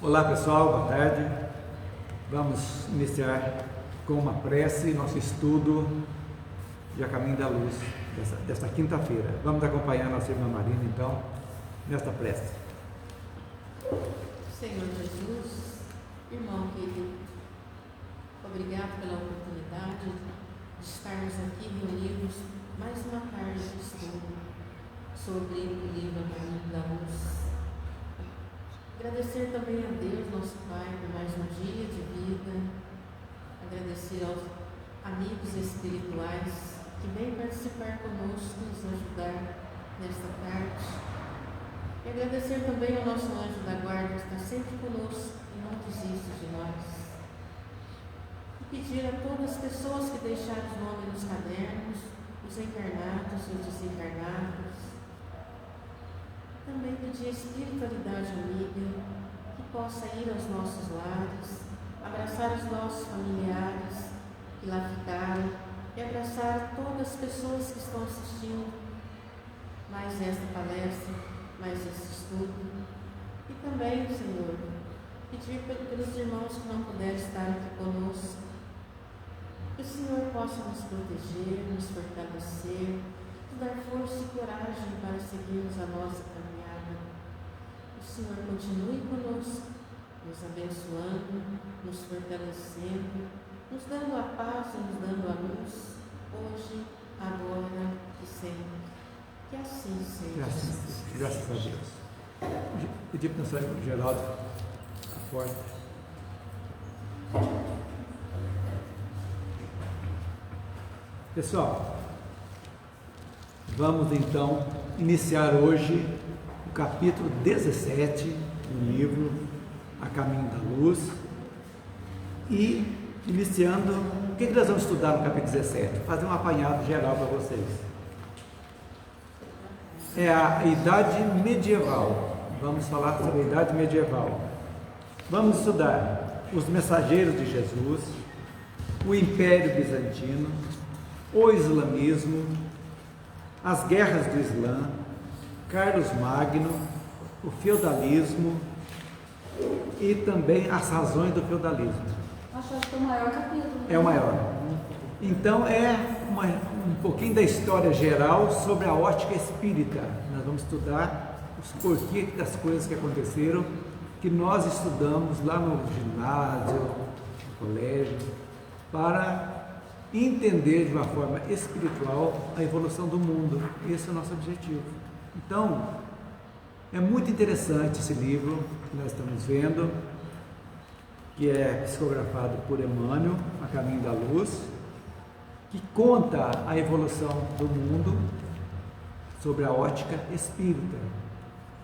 Olá pessoal, boa tarde. Vamos iniciar com uma prece nosso estudo de A Caminho da Luz desta quinta-feira. Vamos acompanhar nossa irmã Marina então nesta prece. Senhor Jesus, irmão querido, obrigado pela oportunidade de estarmos aqui reunidos mais uma tarde de estudo sobre o livro A Caminho da Luz. Agradecer também a Deus, nosso Pai, por mais um dia de vida. Agradecer aos amigos espirituais que vêm participar conosco, nos ajudar nesta tarde. E agradecer também ao nosso anjo da guarda, que está sempre conosco e não desiste de nós. E pedir a todas as pessoas que deixaram o nome nos cadernos, os encarnados e os desencarnados. Também pedir a espiritualidade amiga que possa ir aos nossos lares, abraçar os nossos familiares que lá ficaram e abraçar todas as pessoas que estão assistindo mais esta palestra, mais esse estudo. E também, Senhor, pedir pelos irmãos que não puderam estar aqui conosco, que o Senhor possa nos proteger, nos fortalecer, nos dar força e coragem para seguirmos a nossa caminhada. O Senhor continue conosco, nos abençoando, nos fortalecendo, nos dando a paz e nos dando a luz, hoje, agora e sempre. Que assim seja. Graças a Deus. Pedir para o nosso Geraldo a porta. Pessoal, vamos então iniciar hoje o capítulo 17 do livro A Caminho da Luz. E iniciando, o que nós vamos estudar no capítulo 17? Fazer um apanhado geral para vocês. É a Idade Medieval. Vamos falar sobre a Idade Medieval. Vamos estudar os mensageiros de Jesus, o Império Bizantino, o Islamismo, as guerras do Islã, Carlos Magno, o feudalismo e também as razões do feudalismo. Acho que é o maior capítulo. É o maior. Então um pouquinho da história geral sobre a ótica espírita. Nós vamos estudar os porquês das coisas que aconteceram, que nós estudamos lá no ginásio, no colégio, para entender de uma forma espiritual a evolução do mundo. Esse é o nosso objetivo. Então, é muito interessante esse livro que nós estamos vendo, que é psicografado por Emmanuel, A Caminho da Luz, que conta a evolução do mundo sobre a ótica espírita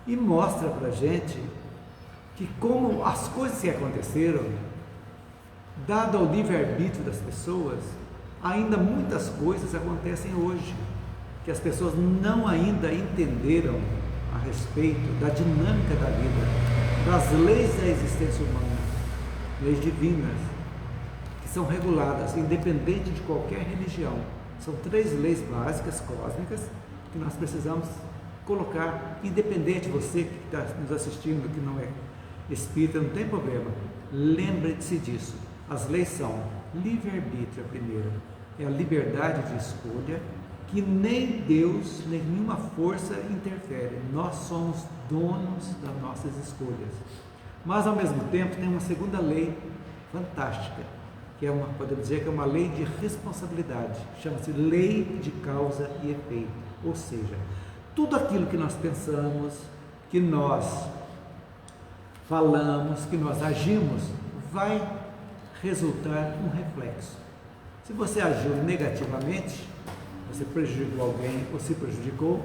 e mostra para a gente que como as coisas que aconteceram, dado ao livre-arbítrio das pessoas, ainda muitas coisas acontecem hoje, que as pessoas não ainda entenderam a respeito da dinâmica da vida, das leis da existência humana, leis divinas, que são reguladas, independente de qualquer religião. São 3 leis básicas, cósmicas, que nós precisamos colocar, independente de você que está nos assistindo, que não é espírita, não tem problema, lembre-se disso. As leis são livre-arbítrio, a primeira, é a liberdade de escolha, que nem Deus, nem nenhuma força interfere. Nós somos donos das nossas escolhas. Mas ao mesmo tempo tem uma segunda lei fantástica, que podemos dizer que é uma lei de responsabilidade, chama-se lei de causa e efeito. Ou seja, tudo aquilo que nós pensamos, que nós falamos, que nós agimos, vai resultar um reflexo. Se você agiu negativamente, você prejudicou alguém ou se prejudicou,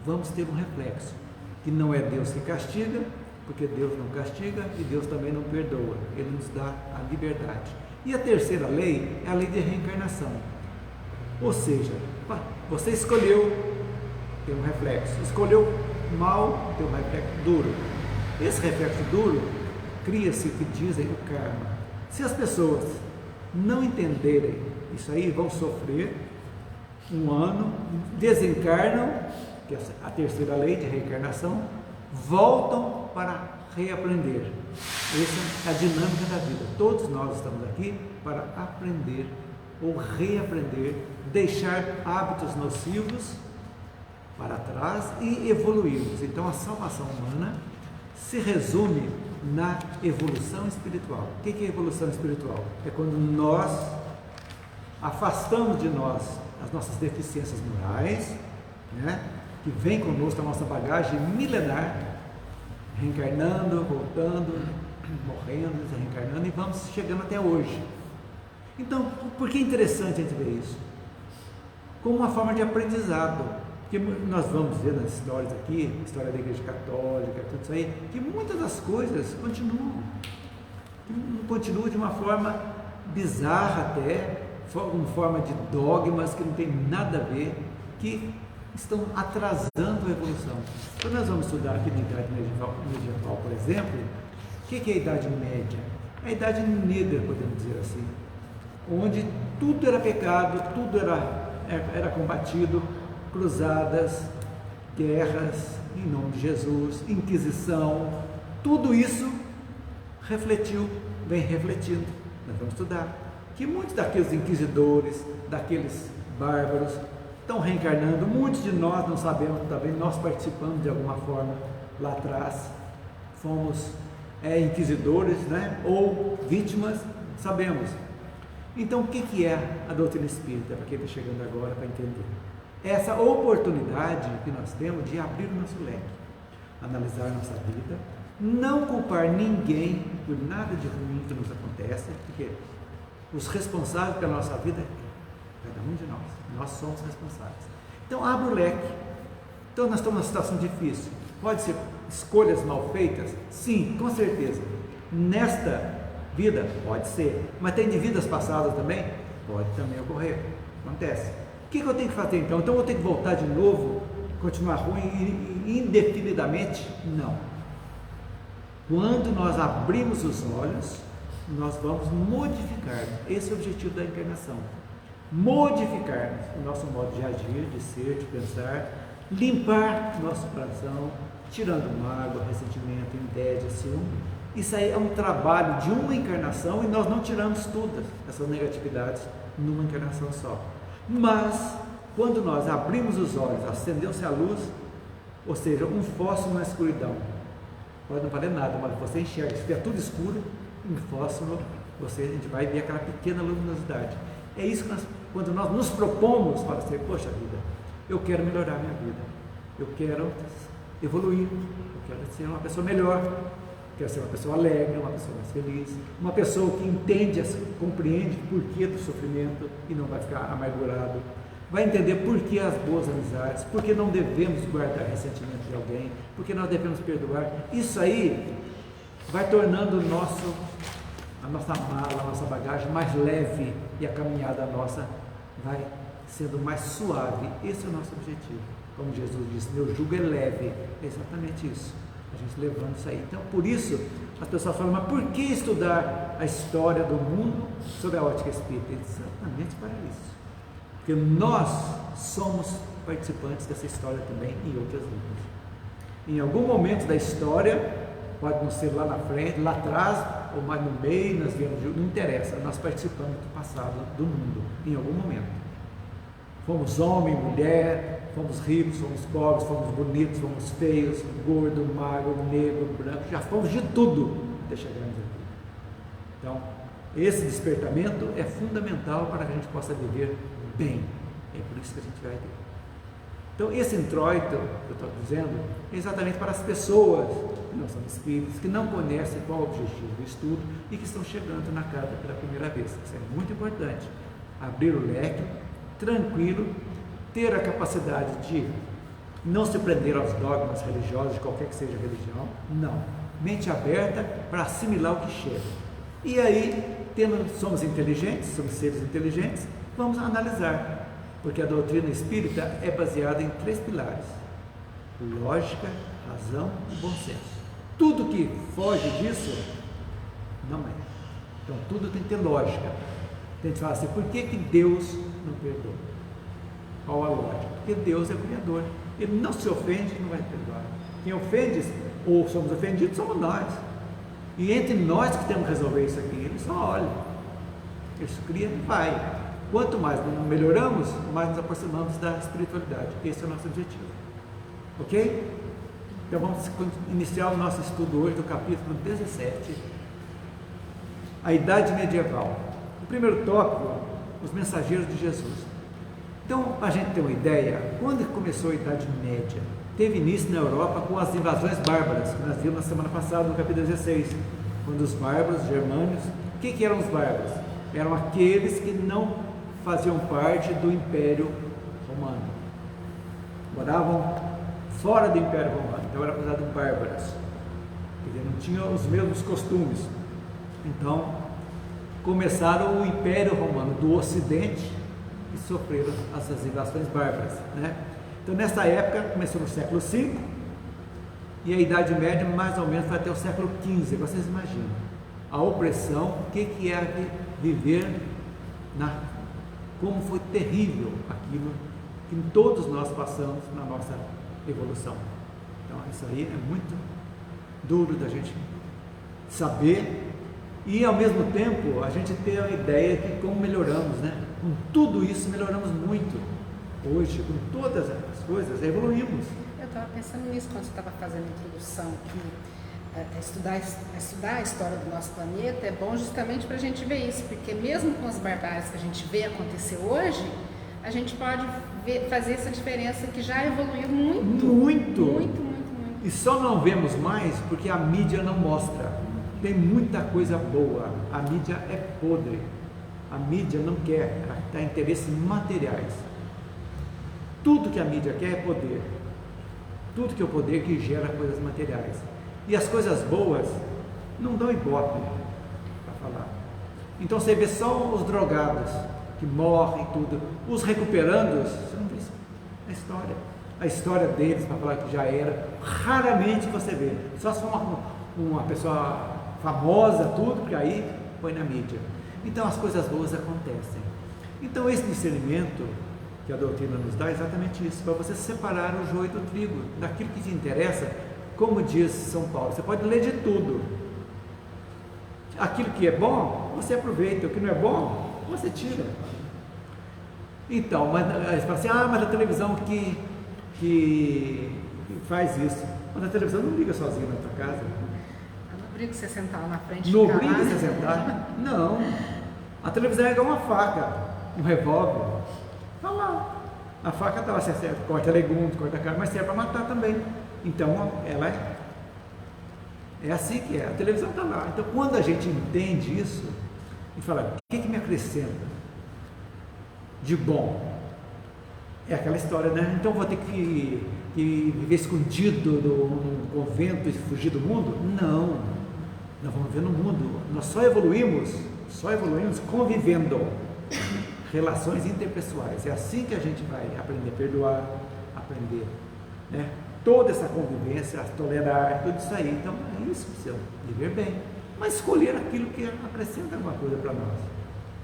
vamos ter um reflexo, que não é Deus que castiga, porque Deus não castiga e Deus também não perdoa, Ele nos dá a liberdade. E a terceira lei é a lei de reencarnação, ou seja, você escolheu, tem um reflexo, escolheu mal, tem um reflexo duro. Esse reflexo duro cria-se o que dizem o karma. Se as pessoas não entenderem isso aí, vão sofrer um ano, desencarnam, que é a terceira lei de reencarnação, voltam para reaprender. Essa é a dinâmica da vida. Todos nós estamos aqui para aprender ou reaprender, deixar hábitos nocivos para trás e evoluirmos. Então a salvação humana se resume na evolução espiritual. O que é evolução espiritual? É quando nós afastamos de nós as nossas deficiências morais, né, que vem conosco a nossa bagagem milenar, reencarnando, voltando, morrendo, reencarnando, e vamos chegando até hoje. Então, por que é interessante a gente ver isso? Como uma forma de aprendizado, porque nós vamos ver nas histórias aqui, história da Igreja Católica, tudo isso aí, que muitas das coisas continuam de uma forma bizarra até, uma forma de dogmas que não tem nada a ver, que estão atrasando a evolução. Quando nós vamos estudar aqui na Idade Medieval, por exemplo, o que é a Idade Média? A Idade Negra, podemos dizer assim, onde tudo era pecado, tudo era combatido, cruzadas, guerras em nome de Jesus, Inquisição, tudo isso vem refletindo. Nós vamos estudar que muitos daqueles inquisidores, daqueles bárbaros, estão reencarnando. Muitos de nós não sabemos também, nós participamos de alguma forma lá atrás, fomos inquisidores, né? Ou vítimas, sabemos. Então o que é a doutrina espírita, para quem está chegando agora para entender? Essa oportunidade que nós temos de abrir o nosso leque, analisar a nossa vida, não culpar ninguém por nada de ruim que nos acontece, porque os responsáveis pela nossa vida é cada um de nós somos responsáveis. Então abre o leque. Então nós estamos numa situação difícil, pode ser escolhas mal feitas? Sim, com certeza. Nesta vida, pode ser, mas tem de vidas passadas também? Pode também ocorrer, acontece. O que eu tenho que fazer então? Então eu vou ter que voltar de novo, continuar ruim indefinidamente? Não. Quando nós abrimos os olhos, nós vamos modificar, esse é o objetivo da encarnação, modificar o nosso modo de agir, de ser, de pensar, limpar nosso coração, tirando mágoa, ressentimento, inveja, ciúme. Isso aí é um trabalho de uma encarnação e nós não tiramos todas essas negatividades numa encarnação só. Mas, quando nós abrimos os olhos, acendeu-se a luz, ou seja, um fósforo na escuridão, pode não valer nada, mas você enxerga, se estiver tudo escuro, um fósforo, a gente vai ver aquela pequena luminosidade. É isso que quando nós nos propomos para ser, poxa vida, eu quero melhorar minha vida, eu quero evoluir, eu quero ser uma pessoa melhor, quero ser uma pessoa alegre, uma pessoa mais feliz, uma pessoa que entende, compreende o porquê do sofrimento e não vai ficar amargurado, vai entender por que as boas amizades, por que não devemos guardar ressentimento de alguém, por que nós devemos perdoar. Isso aí vai tornando a nossa mala, a nossa bagagem mais leve e a caminhada nossa vai sendo mais suave. Esse é o nosso objetivo. Como Jesus disse, meu jugo é leve. É exatamente isso. A gente levando isso aí. Então, por isso, as pessoas falam, mas por que estudar a história do mundo sob a ótica espírita? Exatamente para isso. Porque nós somos participantes dessa história também em outras vidas. Em algum momento da história, pode não ser lá na frente, lá atrás, ou mais no meio, nós viemos, não interessa, nós participamos do passado do mundo, em algum momento. Fomos homem, mulher, fomos ricos, fomos pobres, fomos bonitos, fomos feios, gordo, magro, negro, branco, já fomos de tudo até chegarmos aqui. Então, esse despertamento é fundamental para que a gente possa viver bem. É por isso que a gente vai ter. Então, esse introito que eu estou dizendo é exatamente para as pessoas que não são espíritas, que não conhecem qual é o objetivo do estudo e que estão chegando na casa pela primeira vez. Isso é muito importante. Abrir o leque, tranquilo, ter a capacidade de não se prender aos dogmas religiosos, de qualquer que seja a religião, não. Mente aberta para assimilar o que chega. E aí, somos inteligentes, somos seres inteligentes, vamos analisar. Porque a doutrina espírita é baseada em 3 pilares: lógica, razão e bom senso. Tudo que foge disso, não é. Então tudo tem que ter lógica. Tem que falar assim, por que Deus não perdoa? Qual a lógica? Porque Deus é o Criador. Ele não se ofende, não vai perdoar. Quem ofende, ou somos ofendidos, somos nós. E entre nós que temos que resolver isso aqui, ele só olha, ele cria e vai. Quanto mais melhoramos, mais nos aproximamos da espiritualidade. Esse é o nosso objetivo. Ok? Então vamos iniciar o nosso estudo hoje do capítulo 17, a Idade Medieval. O primeiro tópico, os mensageiros de Jesus. Então, para a gente ter uma ideia, quando começou a Idade Média? Teve início na Europa com as invasões bárbaras, que nós vimos na semana passada no capítulo 16, quando os bárbaros germânicos, o que eram os bárbaros? Eram aqueles que não faziam parte do Império Romano, moravam fora do Império Romano, então era considerado bárbaros, porque não tinham os mesmos costumes. Então começaram o Império Romano do Ocidente e sofreram essas invasões bárbaras, né? Então nessa época começou no século V e a Idade Média mais ou menos foi até o século XV. Vocês imaginam a opressão, o que é viver como foi terrível aquilo que todos nós passamos na nossa evolução. Então isso aí é muito duro da gente saber e ao mesmo tempo a gente ter a ideia de como melhoramos, né? Com tudo isso melhoramos muito. Hoje, com todas as coisas, evoluímos. Eu estava pensando nisso quando você estava fazendo a introdução, que estudar a história do nosso planeta é bom justamente para a gente ver isso, porque mesmo com as barbáries que a gente vê acontecer hoje, a gente pode fazer essa diferença que já evoluiu muito. E só não vemos mais porque a mídia não mostra. Tem muita coisa boa, a mídia é podre, a mídia não quer, ela está em interesses materiais. Tudo que a mídia quer é poder, tudo que é o poder que gera coisas materiais. E as coisas boas não dão ibope para falar. Então você vê só os drogados que morrem, tudo, os recuperandos, você não vê isso. A história deles, para falar que já era, raramente você vê, só se for uma pessoa famosa, tudo, porque aí põe na mídia. Então as coisas boas acontecem. Então esse discernimento que a doutrina nos dá é exatamente isso, para você separar o joio do trigo, daquilo que te interessa, como diz São Paulo, você pode ler de tudo. Aquilo que é bom, você aproveita, o que não é bom, você tira. Então, mas eles falam assim, mas a televisão que faz isso. Mas a televisão não liga sozinha na tua casa. Não obriga você a sentar lá na frente. Não obriga você a sentar? Não. A televisão é igual uma faca, um revólver. Está lá. A faca está lá, você corta legumes, corta carne, mas serve para matar também. Então, ela é assim que é. A televisão está lá. Então, quando a gente entende isso e fala, o que me acrescenta de bom? É aquela história, né? Então, vou ter que viver escondido no convento e fugir do mundo? Não. Nós vamos viver no mundo. Nós só evoluímos convivendo. Relações interpessoais. É assim que a gente vai aprender a perdoar, aprender, né? Toda essa convivência, a tolerar, tudo isso aí. Então, é isso que precisa viver bem, mas escolher aquilo que acrescenta alguma coisa para nós.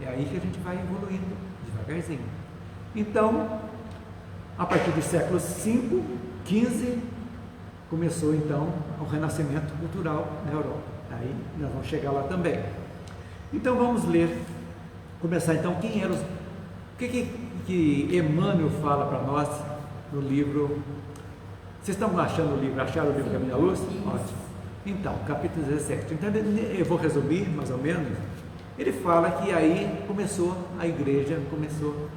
É aí que a gente vai evoluindo devagarzinho. Então, a partir do século V, XV, começou então o renascimento cultural na Europa. Aí nós vamos chegar lá também. Então vamos ler, começar então, quem eram os... O que Emmanuel fala para nós no livro? Vocês estão achando o livro? Acharam o livro Caminho da Luz? Ótimo. Então, capítulo 17. Então, eu vou resumir mais ou menos. Ele fala que aí começou a igreja, começou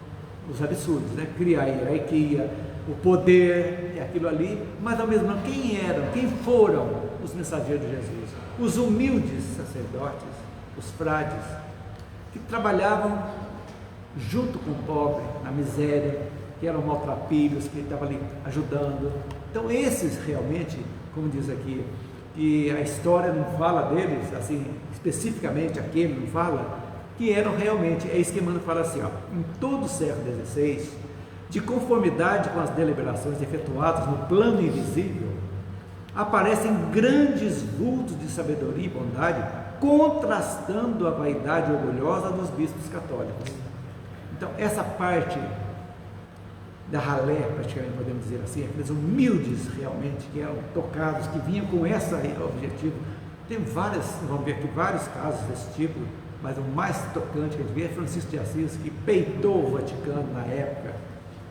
os absurdos, né? Criar a hierarquia, o poder, aquilo ali, mas ao mesmo tempo, quem foram os mensageiros de Jesus? Os humildes sacerdotes, os frades, que trabalhavam junto com o pobre, na miséria, que eram maltrapilhos, que estavam ali ajudando. Então esses realmente, como diz aqui, que a história não fala deles, assim, especificamente aquele não fala, que eram realmente, é isso que Emmanuel fala assim, em todo o século XVI, de conformidade com as deliberações efetuadas no plano invisível, aparecem grandes vultos de sabedoria e bondade, contrastando a vaidade orgulhosa dos bispos católicos. Então, essa parte da ralé, praticamente podemos dizer assim, aqueles humildes realmente, que eram tocados, que vinham com esse objetivo, Tem vamos ver aqui vários casos desse tipo, mas o mais tocante que a gente vê é Francisco de Assis, que peitou o Vaticano na época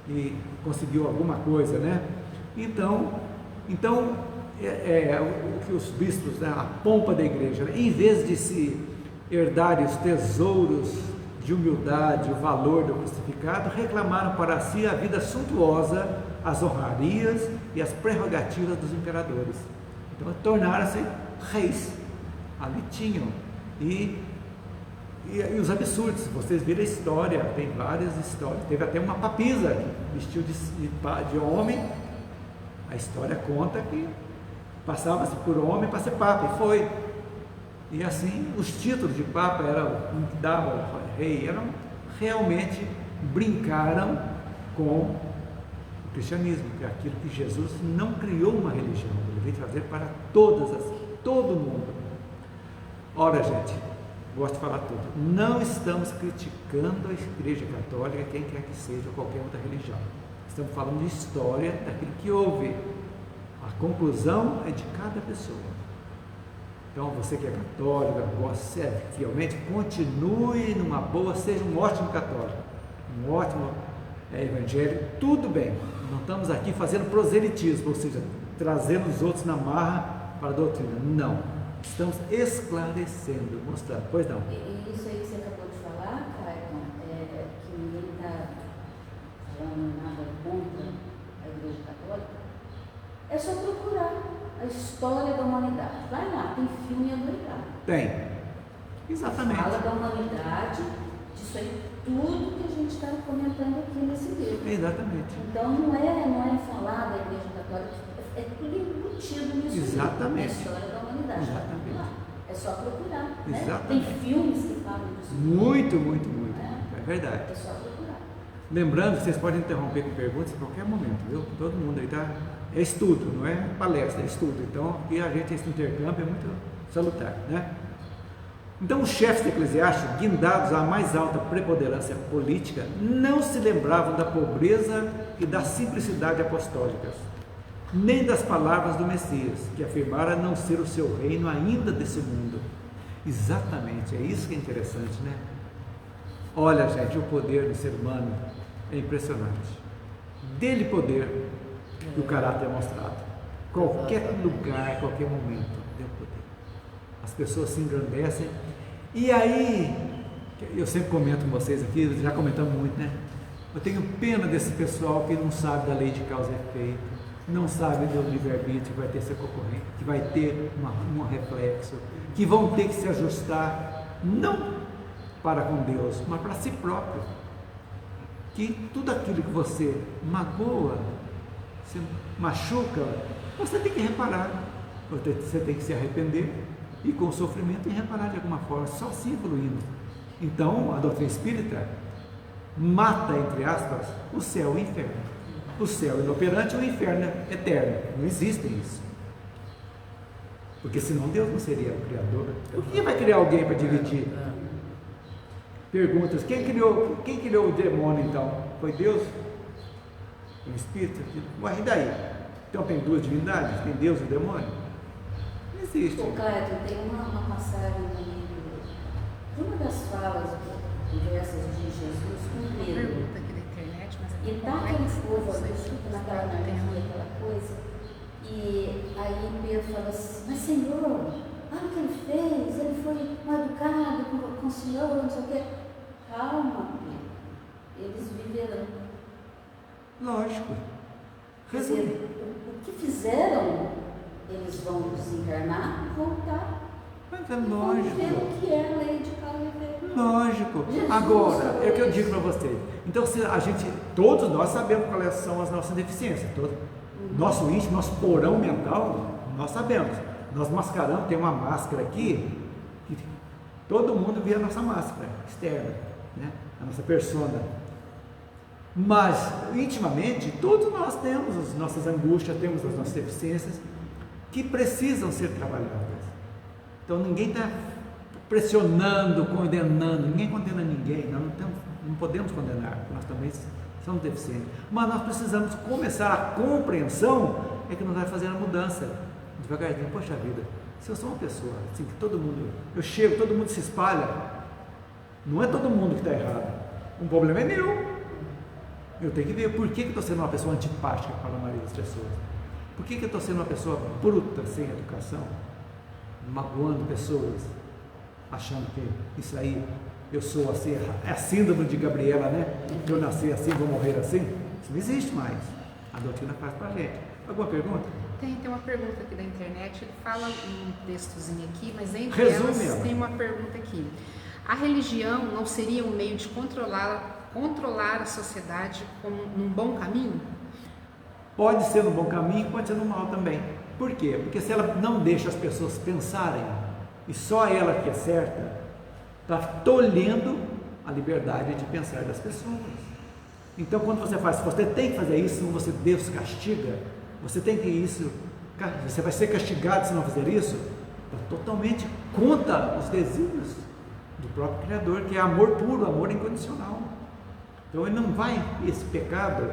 e conseguiu alguma coisa, né? Então o que os bispos, né, a pompa da igreja, né, em vez de se herdarem os tesouros de humildade, o valor do crucificado, reclamaram para si a vida suntuosa, as honrarias e as prerrogativas dos imperadores. Então tornaram-se reis. Ali tinham. E os absurdos, vocês viram a história, tem várias histórias. Teve até uma papisa que vestiu de homem. A história conta que passava-se por homem para ser papa, e foi. E assim, os títulos de papa eram um que dava rei, realmente brincaram com o cristianismo, que é aquilo que Jesus não criou uma religião, ele veio trazer para todo mundo. Ora, gente, gosto de falar tudo, não estamos criticando a Igreja Católica, quem quer que seja, ou qualquer outra religião. Estamos falando de história, daquilo que houve. A conclusão é de cada pessoa. Então, você que é católico, gosta fielmente, continue numa boa, seja um ótimo católico, um ótimo evangélico, tudo bem. Não estamos aqui fazendo proselitismo, ou seja, trazendo os outros na marra para a doutrina. Não. Estamos esclarecendo, mostrando. Pois não. Isso aí que você acabou de falar, Caio, que ninguém está falando nada contra a Igreja Católica, é só procurar a história da humanidade. Vai lá, tem filme americano. Tem. Exatamente. Fala da humanidade, disso aí, tudo que a gente está comentando aqui nesse livro. Exatamente. Então não é falar da Igreja Católica, é tudo embutido nisso. Exatamente. Na história da humanidade. Exatamente. Lá. É só procurar. Né? Exatamente. Tem filmes que falam disso. Muito. É verdade. É só procurar. Lembrando que vocês podem interromper com perguntas em qualquer momento, viu? Todo mundo aí está. É estudo, não é palestra, é estudo. Então, aqui a gente, esse intercâmbio é muito salutar, né? Então, os chefes eclesiásticos, guindados à mais alta preponderância política, não se lembravam da pobreza e da simplicidade apostólicas, nem das palavras do Messias, que afirmara não ser o seu reino ainda desse mundo. Exatamente, é isso que é interessante, né? Olha, gente, o poder do ser humano é impressionante. Dele poder, que o caráter é mostrado. Qualquer lugar, qualquer momento, deu poder. As pessoas se engrandecem. E aí, eu sempre comento com vocês aqui, já comentamos muito, né? Eu tenho pena desse pessoal que não sabe da lei de causa e efeito, não sabe do livre-arbítrio, que vai ter seu concorrente, que vai ter um reflexo, que vão ter que se ajustar, não para com Deus, mas para si próprio. Que tudo aquilo que você magoa, você machuca, você tem que reparar, você tem que se arrepender e com o sofrimento e reparar de alguma forma, só assim evoluindo. Então, a doutrina espírita mata, entre aspas, o céu e o inferno. O céu é inoperante e o inferno é eterno. Não existe isso. Porque senão Deus não seria o Criador. Por que vai criar alguém para dividir? Perguntas, quem criou o demônio então? Foi Deus? O Espírito? Mas e daí? Então tem duas divindades? Tem Deus e o demônio? Não existe. O Clédio, tem uma passagem no livro, de uma das falas diversas de Jesus com Pedro. E tá aquele povo ali, naquela anarquia, aquela coisa, e aí Pedro fala assim, mas Senhor, olha o que ele fez, ele foi mal educado com o Senhor, não sei o quê. Calma, eles viverão. Lógico. Quer dizer, o que fizeram, eles vão desencarnar e voltar. Mas é E vão lógico. ver o que é a lei de causa e efeito. Lógico. Jesus Agora, é o que eu isso. digo para vocês. Então, se a gente, todos nós sabemos quais são as nossas deficiências. Nosso íntimo, nosso porão mental, nós sabemos. Nós mascaramos, tem uma máscara aqui, que todo mundo vê a nossa máscara externa, né? A nossa persona. Mas, intimamente, todos nós temos as nossas angústias, temos as nossas deficiências, que precisam ser trabalhadas. Então, ninguém está pressionando, condenando, ninguém condena ninguém, nós não podemos condenar, porque nós também somos deficientes. Mas nós precisamos começar a compreensão, é que nos vai fazer a mudança. Devagarzinho, poxa vida, Se eu sou uma pessoa assim, que todo mundo, eu chego, todo mundo se espalha, não é todo mundo que está errado. O problema é meu. Eu tenho que ver por que eu estou sendo uma pessoa antipática para a maioria das pessoas. Por que eu estou sendo uma pessoa bruta, sem educação, magoando pessoas, achando que isso aí, eu sou assim, é a síndrome de Gabriela, né? Eu nasci assim, vou morrer assim. Isso não existe mais. A doutrina faz para a gente. Alguma pergunta? Tem uma pergunta aqui da internet, ele fala um textozinho aqui, mas entre Resume elas ela. tem uma pergunta aqui. A religião não seria um meio de controlar a sociedade como num bom caminho? Pode ser no bom caminho, pode ser no mal também. Por quê? Porque se ela não deixa as pessoas pensarem, e só ela que é certa, está tolhendo a liberdade de pensar das pessoas. Então, quando você faz, você tem que fazer isso, senão Deus castiga, você tem que isso, você vai ser castigado se não fizer isso, está totalmente contra os desígnios do próprio Criador, que é amor puro, amor incondicional. Então, ele não vai, esse pecado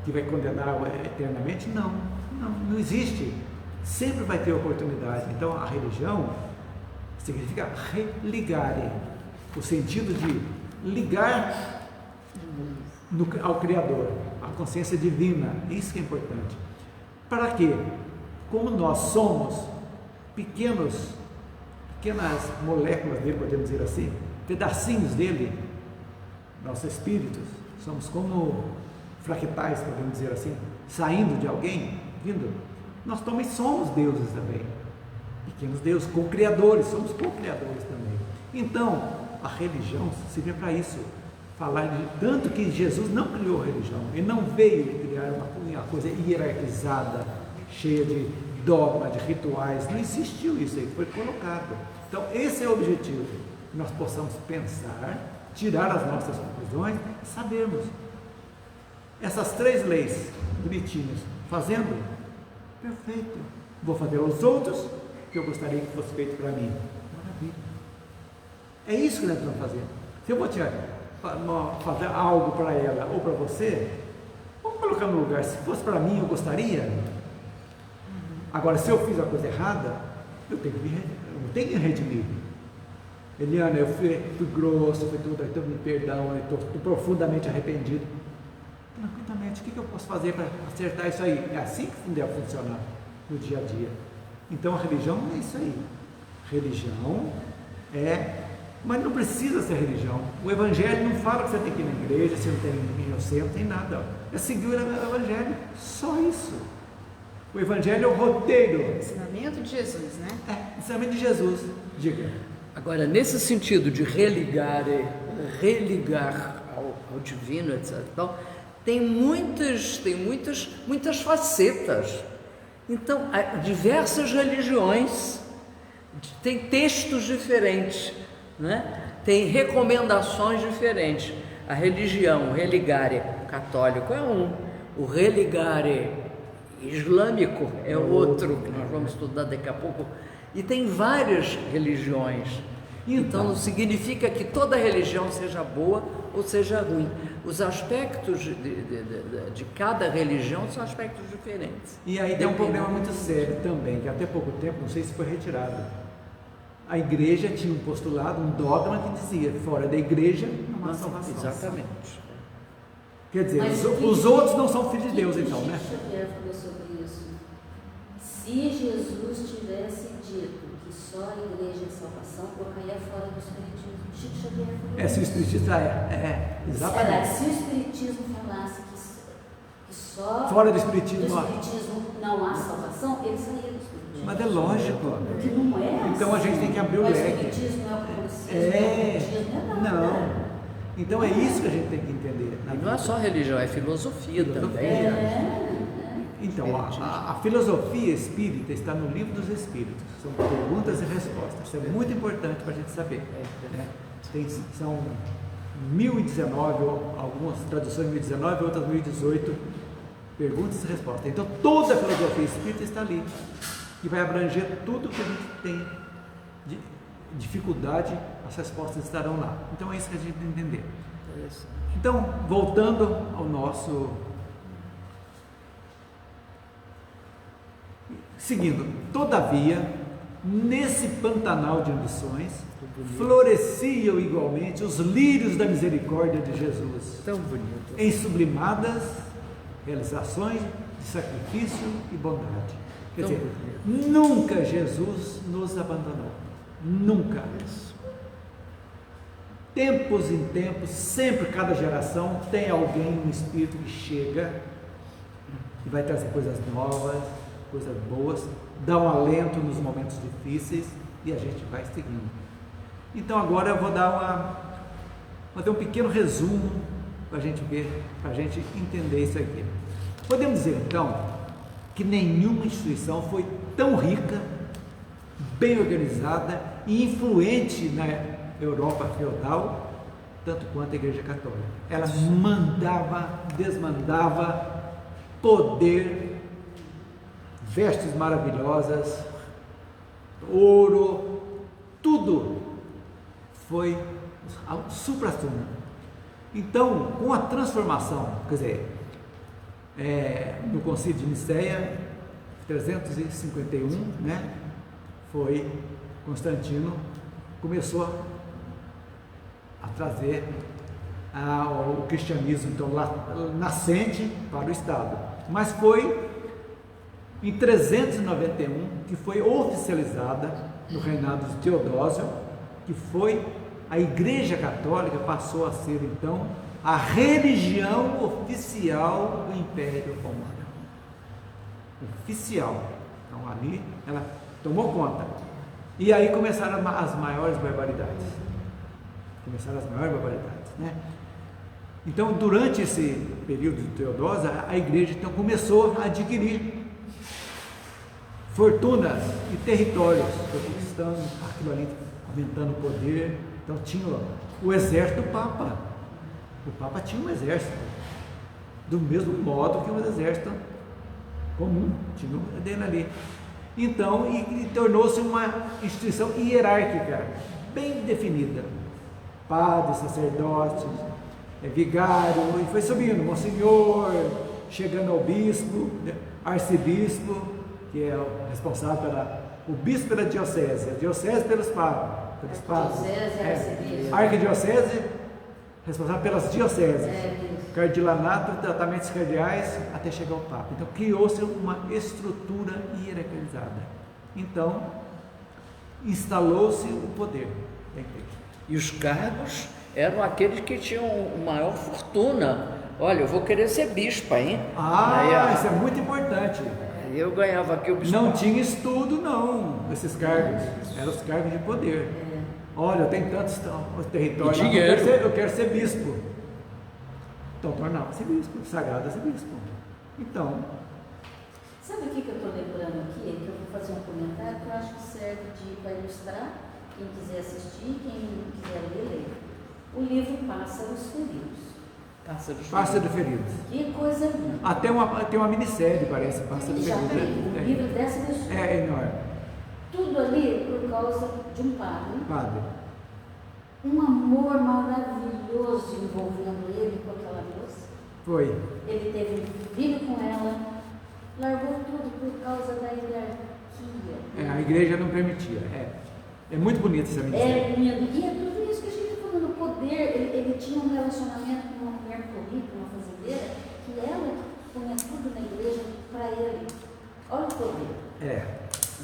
que vai condenar eternamente, não existe. Sempre vai ter oportunidade. Então, a religião significa religar, o sentido de ligar ao Criador, à consciência divina. Isso que é importante. Para quê? Como nós somos pequenas moléculas dele, podemos dizer assim, pedacinhos dele, nossos espíritos, somos como fractais, podemos dizer assim, saindo de alguém, vindo. Nós também somos deuses também, pequenos deuses, co-criadores, somos co-criadores também. Então, a religião serve para isso, falar de tanto que Jesus não criou religião, ele não veio criar uma coisa hierarquizada, cheia de dogma, de rituais, não existiu isso aí, foi colocado. Então, esse é o objetivo, que nós possamos pensar, tirar as nossas conclusões, sabermos. Essas 3 leis bonitinhas, fazendo, perfeito. Vou fazer aos outros que eu gostaria que fosse feito para mim. Maravilha. É isso que nós vamos fazer. Se eu vou fazer algo para ela ou para você, vamos colocar no lugar. Se fosse para mim, eu gostaria. Agora, se eu fiz a coisa errada, eu tenho que redimir. Eliana, eu fui grosso, fui tudo, então me perdão, eu estou profundamente arrependido. Tranquilamente, o que eu posso fazer para acertar isso aí? É assim que deve funcionar no dia a dia. Então a religião não é isso aí. Religião mas não precisa ser religião. O Evangelho não fala que você tem que ir na igreja, você não tem não tem nada. É seguir o Evangelho, só isso. O Evangelho é o roteiro. Ensinamento de Jesus, né? Ensinamento de Jesus. Diga. Agora, nesse sentido de religar ao divino, etc. Então, tem muitas facetas. Então, há diversas religiões, tem textos diferentes, né? Tem recomendações diferentes. A religião, o religare católico é um, o religare islâmico é outro, que nós vamos estudar daqui a pouco. E tem várias religiões. Então não significa que toda religião seja boa ou seja ruim. Os aspectos de cada religião são aspectos diferentes. E aí tem um problema muito sério também, que até pouco tempo, não sei se foi retirado. A igreja tinha um postulado, um dogma que dizia, fora da igreja não há salvação. Exatamente. Quer dizer, os outros não são filhos de Deus, então, né? Chico Xavier falou sobre isso. Se Jesus tivesse dito que só a igreja é salvação, eu caía fora do espiritismo. Chico Xavier falou Se o espiritismo exatamente. Se o espiritismo falasse que só fora do espiritismo não há salvação, ele saía do espiritismo. Mas é lógico. Porque não é Então a gente tem que abrir o leque. O espiritismo é o progressismo, é nada. Não. Então é isso que a gente tem que entender. E não é só religião, é filosofia também. Então, a filosofia espírita está no Livro dos Espíritos. São perguntas e respostas. Isso é muito importante para a gente saber. Né? São 1019, algumas traduções 1019, outras 1018, perguntas e respostas. Então, toda a filosofia espírita está ali. E vai abranger tudo que a gente tem de dificuldade, as respostas estarão lá. Então, é isso que a gente tem que entender. Então, voltando ao nosso... Seguindo, todavia, Nesse Pantanal de ambições, floresciam igualmente os lírios da misericórdia de Jesus, Tão bonito. em sublimadas realizações de sacrifício e bondade. Quer dizer, nunca Jesus nos abandonou. Nunca. Tempos em tempos, sempre, cada geração, tem alguém, um espírito que chega e vai trazer coisas novas, coisas boas, dá um alento nos momentos difíceis e a gente vai seguindo. Então agora eu vou fazer um pequeno resumo para a gente ver, para a gente entender isso aqui. Podemos dizer então que nenhuma instituição foi tão rica, bem organizada e influente na Europa feudal, tanto quanto a Igreja Católica. Ela mandava, desmandava, poder, vestes maravilhosas, ouro, tudo foi ao supra-sumo. Então, com a transformação, quer dizer, no Concílio de Nicéia, 351, né, foi Constantino, começou a trazer o cristianismo, então, lá, nascente para o Estado. Mas foi em 391 que foi oficializada, no reinado de Teodósio, que foi a Igreja Católica, passou a ser então a religião oficial do Império Romano. Oficial. Então ali ela tomou conta. E aí começaram as maiores barbaridades. Né? Então, durante esse período de Teodósio, a igreja então começou a adquirir fortunas e territórios, conquistando aquilo ali, aumentando o poder. Então tinha o exército do Papa. O Papa tinha um exército, do mesmo modo que um exército comum, tinha dele ali. Então, e tornou-se uma instituição hierárquica, bem definida. Padres, sacerdotes, vigário, e foi subindo, monsenhor, chegando ao bispo, arcebispo, que é o responsável o bispo pela diocese, a diocese pelos padres. Arquidiocese, responsável pelas dioceses, cardilanato, tratamentos cardeais, até chegar ao Papa. Então criou-se uma estrutura hierarquizada. Então instalou-se o poder da igreja. E os cargos eram aqueles que tinham maior fortuna. Olha, eu vou querer ser bispo, hein? Isso é muito importante. Eu ganhava aqui o bispo. Não tinha estudo, não, esses cargos. Eram os cargos de poder. Olha, eu tenho tantos territórios, eu quero ser bispo. Então tornava-se bispo, sagrado-se bispo. Então. Sabe o que eu estou lembrando aqui? Que eu vou fazer um comentário que eu acho que serve para ilustrar, quem quiser assistir, quem quiser ler. O livro Pássaros Feridos. Pássaros Feridos. Que coisa linda. Até tem uma minissérie, parece, Pássaros Feridos. Um livro dessa pessoa. É enorme. Tudo ali por causa de um padre. Um amor maravilhoso envolvendo ele com aquela moça. Foi. Ele teve um filho com ela, largou tudo por causa da hierarquia. A igreja não permitia. É muito bonita essa minissérie. E é tudo isso que a gente está falando, o poder. Ele tinha um relacionamento com uma mulher política, uma fazendeira, que ela punha tudo na igreja para ele. Olha o poder.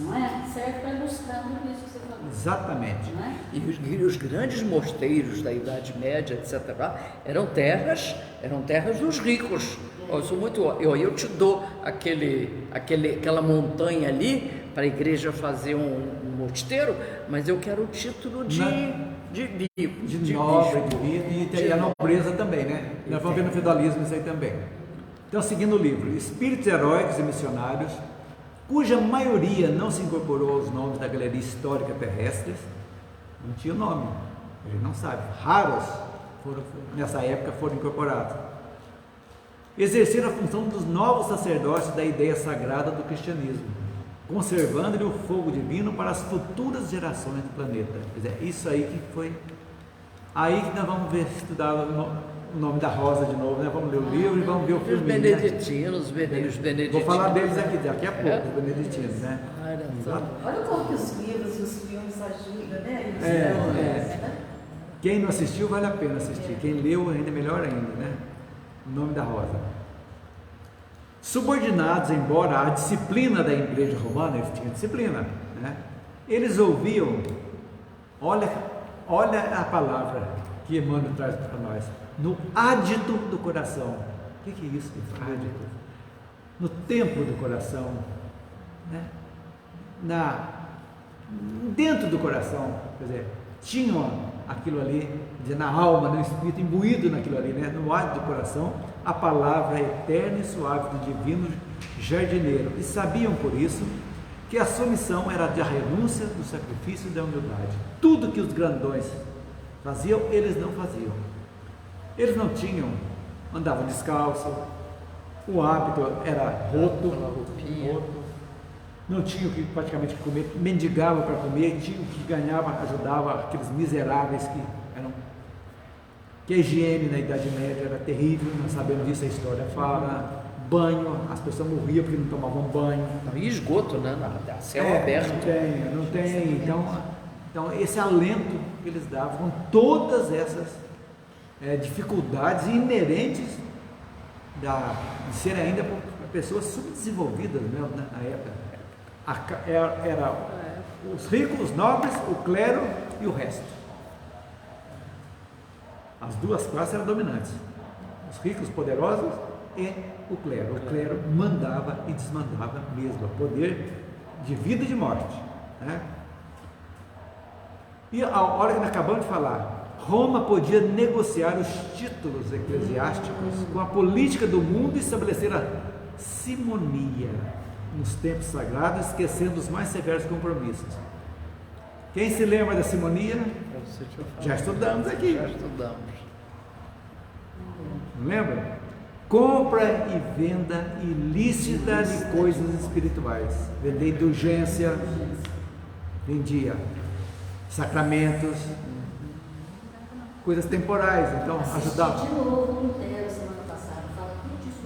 Não é? Serve para ilustrar tudo isso que você falou. Exatamente. Não é? E os grandes mosteiros da Idade Média, etc., eram terras dos ricos. Eu te dou aquela montanha ali para a igreja fazer um mosteiro, mas eu quero o título de nobre, e a nobreza também, né? Nós vamos ver no feudalismo isso aí também. Então, seguindo o livro, Espíritos Heróicos e Missionários, cuja maioria não se incorporou aos nomes da galeria histórica terrestre, não tinha nome, a gente não sabe, raros nessa época foram incorporados. Exerceram a função dos novos sacerdotes da ideia sagrada do cristianismo, conservando-lhe o fogo divino para as futuras gerações do planeta. Quer dizer, isso aí que foi, aí que nós vamos ver, estudar O Nome da Rosa de novo, né? Vamos ler o livro e vamos ver o Os filme. beneditinos, os beneditinos. Vou falar deles aqui daqui a pouco, os beneditinos, né? Olha como que os livros e os filmes ajudam, né? Quem não assistiu, vale a pena assistir. Quem leu, ainda melhor ainda, né? O Nome da Rosa. Subordinados, embora a disciplina da igreja romana, eles tinham disciplina, né? Eles ouviam, olha a palavra que Emmanuel traz para nós, no ádito do coração. O que é isso? Ádito? No templo do coração, né? Dentro do coração, quer dizer, tinham aquilo ali, na alma, no espírito, imbuído naquilo ali, né? No ádito do coração, a palavra eterna e suave do divino jardineiro, e sabiam por isso que a sua missão era a renúncia do sacrifício e da humildade. Tudo que os grandões faziam, eles não faziam. Eles não tinham, andavam descalço, o hábito era roto, não tinham que praticamente comer, mendigavam para comer, tinham que ganhava, ajudava aqueles miseráveis que a higiene na Idade Média era terrível, nós sabemos disso, a história fala. Banho, as pessoas morriam porque não tomavam banho. E esgoto, né? Céu aberto. Não tem. Então, esse alento que eles davam, com todas essas dificuldades inerentes de serem ainda pessoas subdesenvolvidas mesmo, né, na época. Era os ricos, os nobres, o clero e o resto. As duas classes eram dominantes. Os ricos, poderosos e o clero. O clero mandava e desmandava mesmo, o poder de vida e de morte, né? E a hora que nós acabamos de falar, Roma podia negociar os títulos eclesiásticos com a política do mundo e estabelecer a simonia nos tempos sagrados, esquecendo os mais severos compromissos. Quem se lembra da simonia? Já estudamos aqui. Já estudamos. Não lembra? Compra e venda ilícita de coisas espirituais. Vender indulgência, vendia sacramentos, coisas temporais, então ajudava. De novo, Lutero, semana passada, fala tudo disso.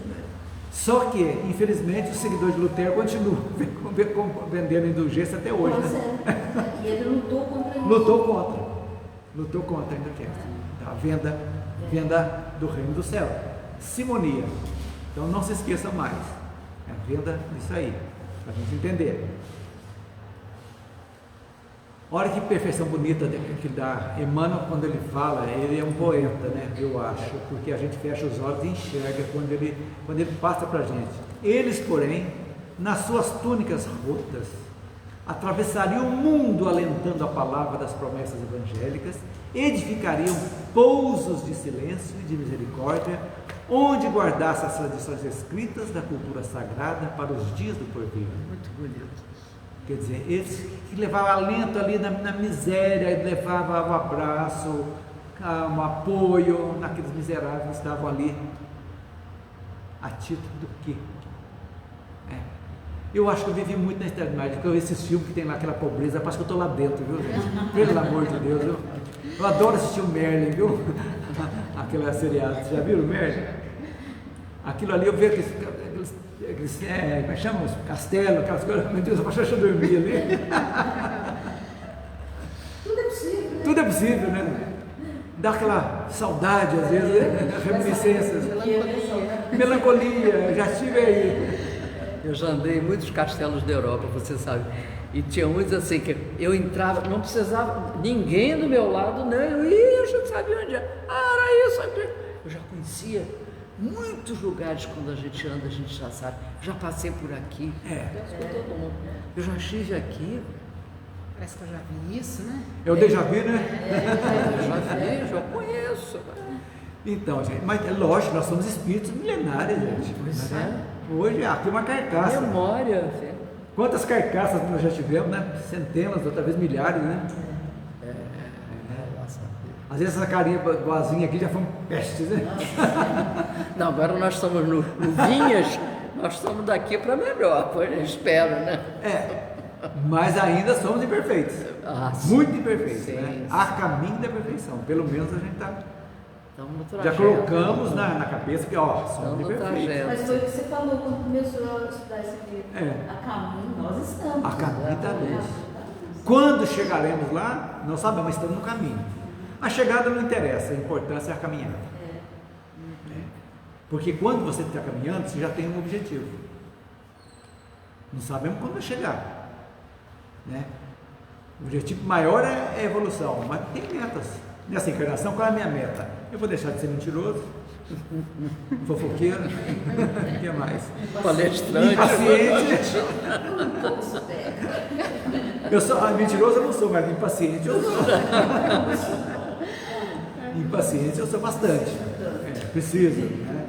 Só que, infelizmente, os seguidores de Lutero continuam vendendo indulgência até hoje, né? E ele lutou contra isso. Lutou contra ainda quer. A venda do reino do céu. Simonia. Então não se esqueça mais. É a venda disso aí, para a gente entender. Olha que perfeição bonita que dá Emmanuel quando ele fala. Ele é um poeta, né? Eu acho, porque a gente fecha os olhos e enxerga quando ele passa para a gente. Eles, porém, nas suas túnicas rotas, atravessariam o mundo alentando a palavra das promessas evangélicas, edificariam pousos de silêncio e de misericórdia, onde guardasse as tradições escritas da cultura sagrada para os dias do porvir. Muito bonito. Quer dizer, eles que levavam alento ali na miséria, levavam um abraço, um apoio naqueles miseráveis que estavam ali, a título do quê? Eu acho que eu vivi muito na eternidade, porque eu vi esses filmes que tem lá aquela pobreza, parece que eu estou lá dentro, viu, gente? Pelo amor de Deus, eu adoro assistir o Merlin, viu? Aquela seriado, vocês já viram o Merlin? Aquilo ali eu vejo aqueles como é que chama? Os castelos, aquelas coisas, meu Deus, eu acho que eu dormia ali. Tudo é possível, né? Tudo é possível, né? Dá aquela saudade, às vezes, reminiscências. Melancolia, já estive aí. Eu já andei em muitos castelos da Europa, você sabe, e tinha muitos assim que eu entrava, não precisava ninguém do meu lado, não, eu já sabia onde era isso aqui. Eu já conhecia muitos lugares. Quando a gente anda, a gente já sabe, já passei por aqui, todo mundo. Eu já estive aqui. Parece que eu já vi isso, né? É o déjà vu, né? Eu já vi, já conheço. Então, gente, mas é lógico, nós somos espíritos milenares, gente. Pois é. Hoje aqui é uma carcaça. Memória. Quantas carcaças nós já tivemos, né? Centenas, outra vez milhares, né? Às vezes essa carinha boazinha aqui já foi um peste, né? Não, agora nós estamos no Vinhas, nós estamos daqui para melhor, eu espero, né? Mas ainda somos imperfeitos. Sim. Muito imperfeitos, Sim, né? sim. A caminho da perfeição. Pelo menos a gente está Estamos no Já trajeto. colocamos na cabeça que, ó, somos Estamos no perfeitos. trajeto. Mas foi o que você falou quando começou a estudar esse livro. É. A caminho, nós estamos. A caminho da luz. Exatamente. Quando chegaremos lá, não sabemos, mas estamos no caminho. A chegada não interessa, a importância é a caminhada. Né? Porque quando você está caminhando, você já tem um objetivo. Não sabemos quando vai chegar. Né? O objetivo maior é a evolução, mas tem metas. Nessa encarnação, qual é a minha meta? Eu vou deixar de ser mentiroso, fofoqueiro, o que mais? Palestrante. Impaciente. Um pouco supera. Eu sou mentiroso, eu não sou, mas impaciente eu sou. Impaciente eu sou bastante. Preciso. Né?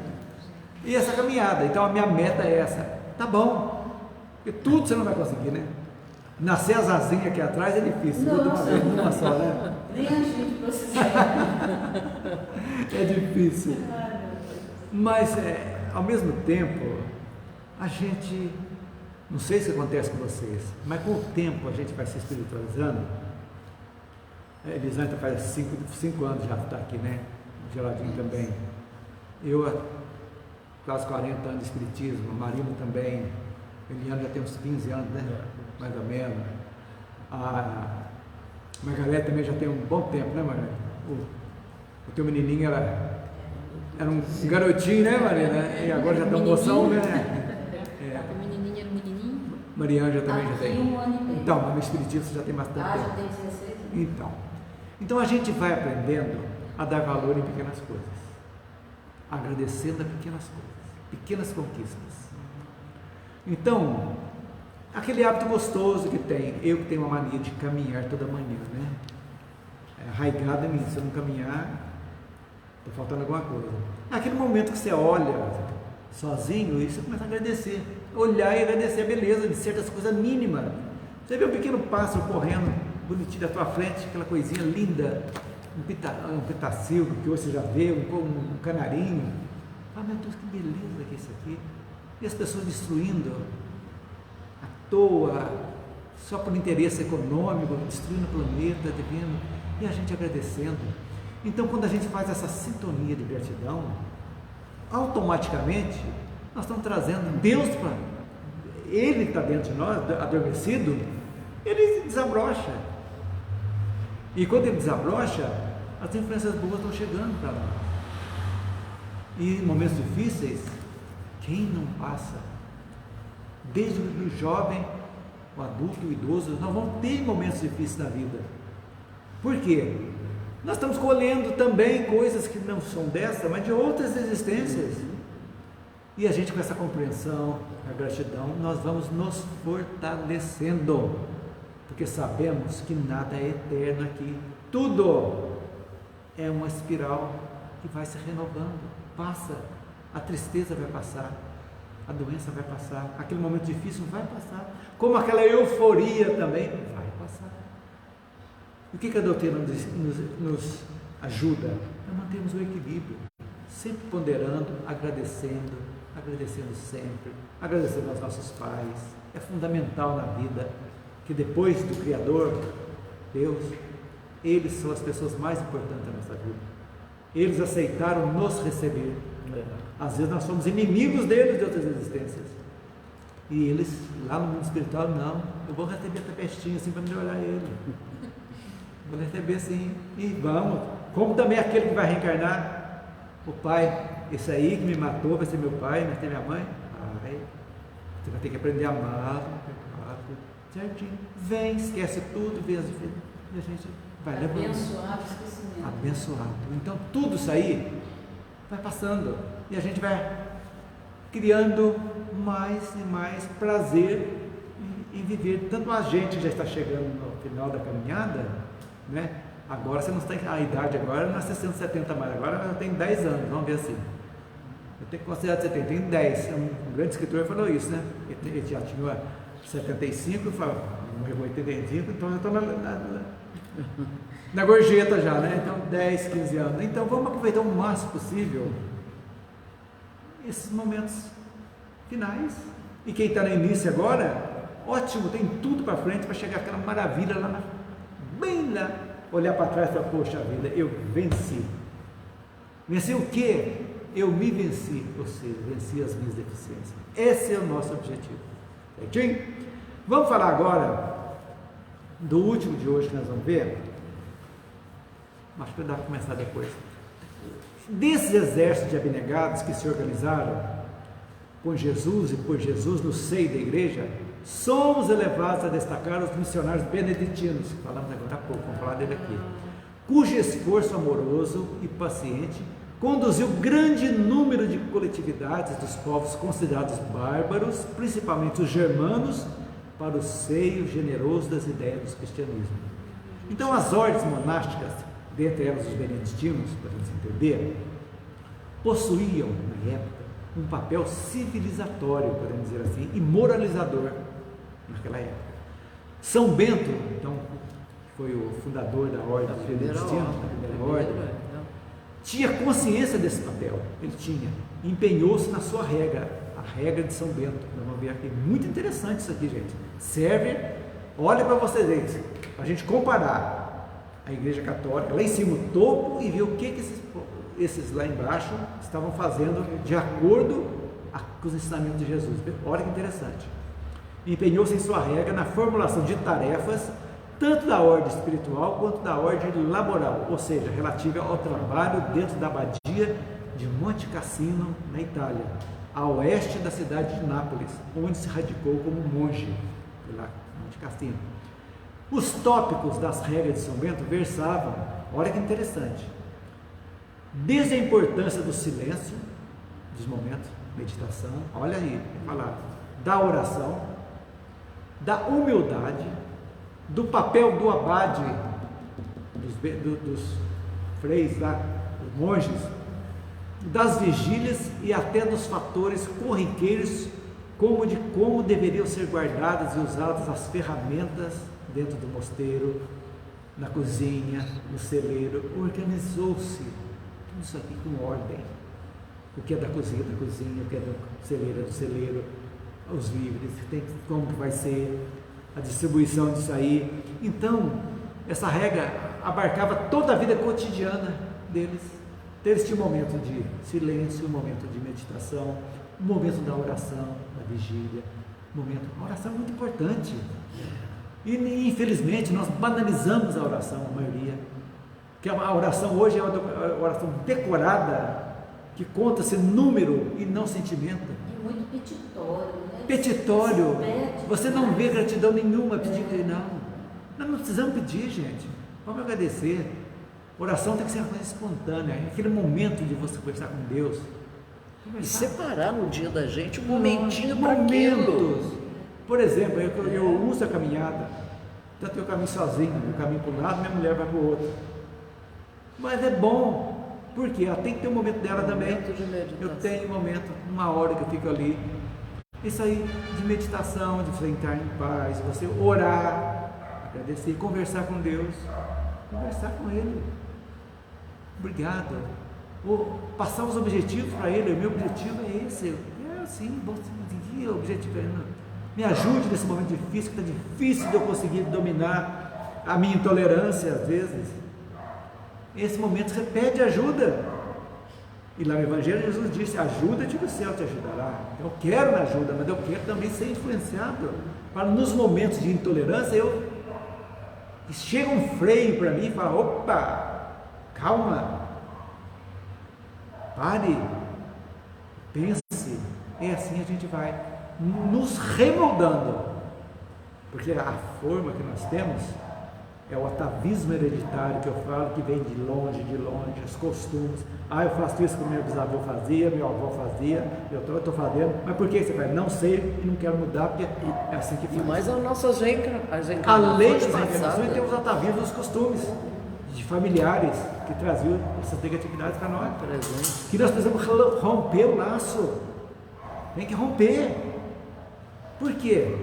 E essa caminhada, então a minha meta é essa. Tá bom, porque tudo você não vai conseguir, né? Nascer as asinhas aqui atrás é difícil, tudo de uma vez, numa só, né? Nem a gente precisa. É difícil. Mas, ao mesmo tempo, a gente, não sei se acontece com vocês, mas com o tempo a gente vai se espiritualizando. Elisângela faz 5 anos já está aqui, né? O Geraldinho também. Eu há quase 40 anos de espiritismo, a Marina também. Eliana já tem uns 15 anos, né? Mais ou menos. A Margarete também já tem um bom tempo, né, Margarete? O teu menininho era um garotinho, né, Marina? E agora já está um moção, né? O menininho era um menininho. Mariana também já tem. Um ano e meio. Então, mas no espiritismo já tem bastante Ah, tempo. já tem 16 anos. Então a gente vai aprendendo a dar valor em pequenas coisas, agradecendo a pequenas coisas, pequenas conquistas. Então, aquele hábito gostoso que tem, eu que tenho uma mania de caminhar toda manhã, né? É arraigado em mim, se eu não caminhar, está faltando alguma coisa. É aquele momento que você olha sozinho e você começa a agradecer, olhar e agradecer a beleza de certas coisas mínimas. Você vê um pequeno pássaro correndo bonitinho da tua frente, aquela coisinha linda, um pitacil que hoje você já vê, um canarinho. Ah, meu Deus, que beleza que é isso aqui. E as pessoas destruindo à toa, só por interesse econômico, destruindo o planeta, devendo, e a gente agradecendo. Então, quando a gente faz essa sintonia de gratidão, automaticamente nós estamos trazendo Deus para Ele que está dentro de nós, adormecido, Ele desabrocha. E quando Ele desabrocha, as influências boas estão chegando para nós. E em momentos difíceis, quem não passa? Desde o jovem, o adulto, o idoso, nós vamos ter momentos difíceis na vida. Por quê? Nós estamos colhendo também coisas que não são dessa, mas de outras existências. E a gente, com essa compreensão, a gratidão, nós vamos nos fortalecendo, porque sabemos que nada é eterno aqui. Tudo é uma espiral que vai se renovando, passa, a tristeza vai passar, a doença vai passar, aquele momento difícil vai passar, como aquela euforia também vai passar. O que a doutrina nos ajuda? A mantermos o equilíbrio, sempre ponderando, agradecendo sempre, agradecendo aos nossos pais. É fundamental na vida que depois do Criador, Deus, eles são as pessoas mais importantes da nossa vida. Eles aceitaram nos receber. Às vezes nós somos inimigos deles de outras existências. E eles, lá no mundo espiritual, não, eu vou receber a pestinha assim para melhorar ele. Vou receber sim, e vamos. Como também aquele que vai reencarnar, o pai, esse aí que me matou vai ser meu pai, vai ser minha mãe. Pai, você vai ter que aprender a amar, certinho. Vem, esquece tudo, vem as diferenças, e a gente vai levando. Abençoado esquecimento. Abençoado. Então tudo isso aí vai passando e a gente vai criando mais e mais prazer em viver. Tanto a gente já está chegando no final da caminhada, né? Agora você não tem a idade, agora não é 60, 70 mais, agora eu tenho 10 anos, vamos ver assim. Eu tenho que considerar 70, tem 10. Um grande escritor falou isso, né? Ele já tinha 75, morreu com 85, então eu estou na gorjeta já, né? Então 10, 15 anos. Então vamos aproveitar o máximo possível esses momentos finais. E quem está no início agora, ótimo, tem tudo para frente para chegar aquela maravilha bem lá, olhar para trás e falar, poxa vida, eu venci. Vencer o quê? Eu me venci, ou seja, venci as minhas deficiências. Esse é o nosso objetivo. Certinho? Vamos falar agora do último de hoje que nós vamos ver. Acho que dá para começar depois. Desses exércitos de abnegados que se organizaram com Jesus e por Jesus no seio da igreja, somos elevados a destacar os missionários beneditinos, falamos agora há pouco, vamos falar dele aqui, cujo esforço amoroso e paciente conduziu grande número de coletividades dos povos considerados bárbaros, principalmente os germanos, para o seio generoso das ideias do cristianismo. Então, as ordens monásticas, dentre elas os beneditinos, para a gente entender, possuíam, na época, um papel civilizatório, podemos dizer assim, e moralizador, naquela época. São Bento, então, foi o fundador da ordem dos beneditinos, da primeira ordem, tinha consciência desse papel, ele tinha, empenhou-se na sua regra, a regra de São Bento. Nós vamos ver aqui, muito interessante isso aqui, gente. Serve, olha para vocês verem, para a gente comparar a Igreja Católica, lá em cima o topo, e ver o que esses lá embaixo estavam fazendo de acordo com os ensinamentos de Jesus. Olha que interessante. Empenhou-se em sua regra na formulação de tarefas, tanto da ordem espiritual quanto da ordem laboral, ou seja, relativa ao trabalho dentro da abadia de Monte Cassino, na Itália, a oeste da cidade de Nápoles, onde se radicou como monge, lá, Monte Cassino. Os tópicos das regras de São Bento versavam, olha que interessante, desde a importância do silêncio, dos momentos, meditação, olha aí, falar da oração, da humildade, do papel do abade, dos freis lá, dos monges, das vigílias e até dos fatores corriqueiros, como de como deveriam ser guardadas e usadas as ferramentas dentro do mosteiro, na cozinha, no celeiro. Organizou-se tudo isso aqui com ordem. O que é da cozinha, o que é do celeiro, os víveres, como que vai ser a distribuição disso aí. Então, essa regra abarcava toda a vida cotidiana deles. Eles tinham um momento de silêncio, um momento de meditação, um momento da oração, da vigília, a oração é muito importante. E infelizmente nós banalizamos a oração, a maioria. Que a oração hoje é uma oração decorada, que conta-se número e não sentimento. É muito petitório, né? Petitório. Você não vê gratidão nenhuma pedindo, não. Nós não precisamos pedir, gente. Vamos agradecer. Oração tem que ser uma coisa espontânea, aquele momento de você conversar com Deus. E separar no dia da gente um momentinho para aquilo. Por exemplo, eu uso a caminhada, tanto eu caminho sozinho, eu caminho para um lado, minha mulher vai para o outro. Mas é bom, porque ela tem que ter um momento dela também. Eu tenho um momento, uma hora que eu fico ali. Isso aí de meditação, de você entrar em paz, você orar, agradecer, conversar com Deus, conversar com Ele. Obrigado. Ou passar os objetivos para Ele. O meu objetivo é esse. É assim, o objetivo é me ajude nesse momento difícil, que está difícil de eu conseguir dominar a minha intolerância às vezes. Nesse momento você pede ajuda. E lá no Evangelho Jesus disse: ajuda-te que o céu te ajudará. Eu quero na ajuda, mas eu quero também ser influenciado, para nos momentos de intolerância chega um freio para mim e fala: opa, calma, pare, pense. É assim a gente vai nos remoldando, porque a forma que nós temos é o atavismo hereditário que eu falo, que vem de longe, os costumes. Eu faço isso que meu bisavô fazia, meu avô fazia, eu estou fazendo. Mas por que você faz? Não sei e não quero mudar, porque é assim que faz. Mas as nossas reencarnações. Além das reencarnações, temos atavismos dos costumes, de familiares que traziam essas negatividades para nós. Que nós precisamos romper o laço. Tem que romper. Por quê?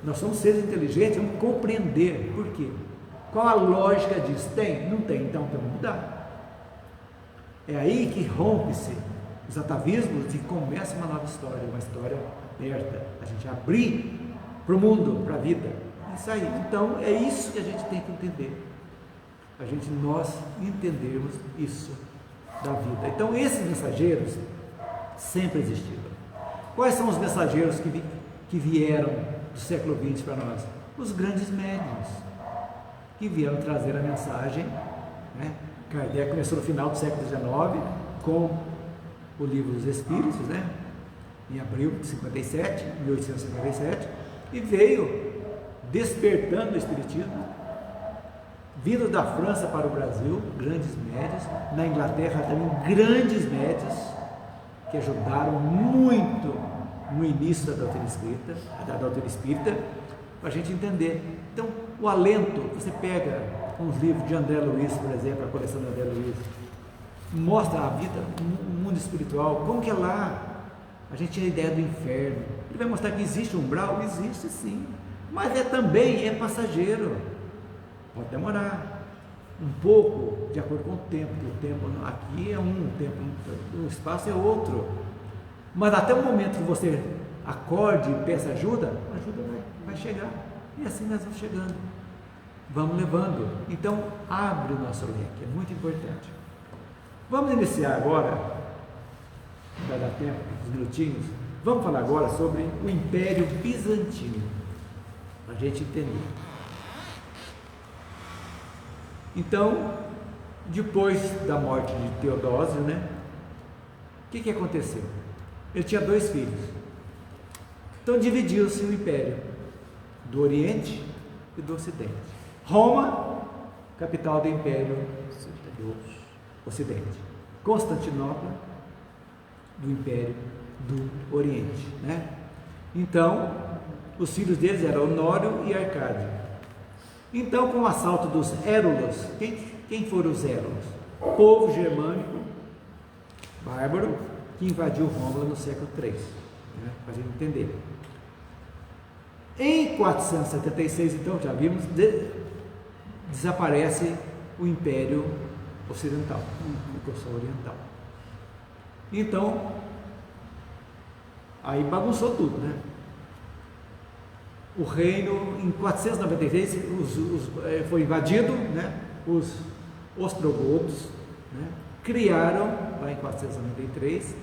Nós somos seres inteligentes, vamos compreender. Por quê? Qual a lógica disso? Tem? Não tem, então temos que mudar. É aí que rompe-se os atavismos e começa uma nova história, uma história aberta, a gente abrir para o mundo, para a vida. Isso aí. Então é isso que a gente tem que entender. Nós entendermos isso. da vida. Então, esses mensageiros sempre existiram. Quais são os mensageiros que vieram do século XX para nós? Os grandes médiuns, que vieram trazer a mensagem, né? Kardec começou no final do século XIX com o Livro dos Espíritos, né? Em abril de 57, 1857, e veio despertando o Espiritismo, vindo da França para o Brasil, grandes médios, na Inglaterra também grandes médios, que ajudaram muito no início da doutrina espírita, para a gente entender. Então, o alento, você pega uns livros de André Luiz, por exemplo, a coleção de André Luiz, mostra a vida, o mundo espiritual, como que é lá. A gente tem a ideia do inferno. Ele vai mostrar que existe um umbral? Existe sim, mas também é passageiro. Pode demorar um pouco, de acordo com o tempo. O tempo aqui é um tempo, o espaço é outro. Mas até o momento que você acorde e peça ajuda, a ajuda vai chegar. E assim nós vamos chegando. Vamos levando. Então, abre o nosso leque, é muito importante. Vamos iniciar agora. Vai dar tempo, uns minutinhos. Vamos falar agora sobre o Império Bizantino, para a gente entender. Então, depois da morte de Teodósio, né? O que aconteceu? Ele tinha 2 filhos. Então dividiu-se o Império do Oriente e do Ocidente. Roma, capital do Império do Ocidente. Constantinopla, do Império do Oriente, né? Então, os filhos deles eram Honório e Arcádio. Então, com o assalto dos Érulos, quem foram os Érulos? Povo germânico, bárbaro, que invadiu Roma no século III, né? Para a gente entender. Em 476, então, já vimos, desaparece o Império Ocidental, o Império Oriental. Então, aí bagunçou tudo, né? O reino, em 493, foi invadido, né? Os ostrogodos, né? Criaram, lá em 493,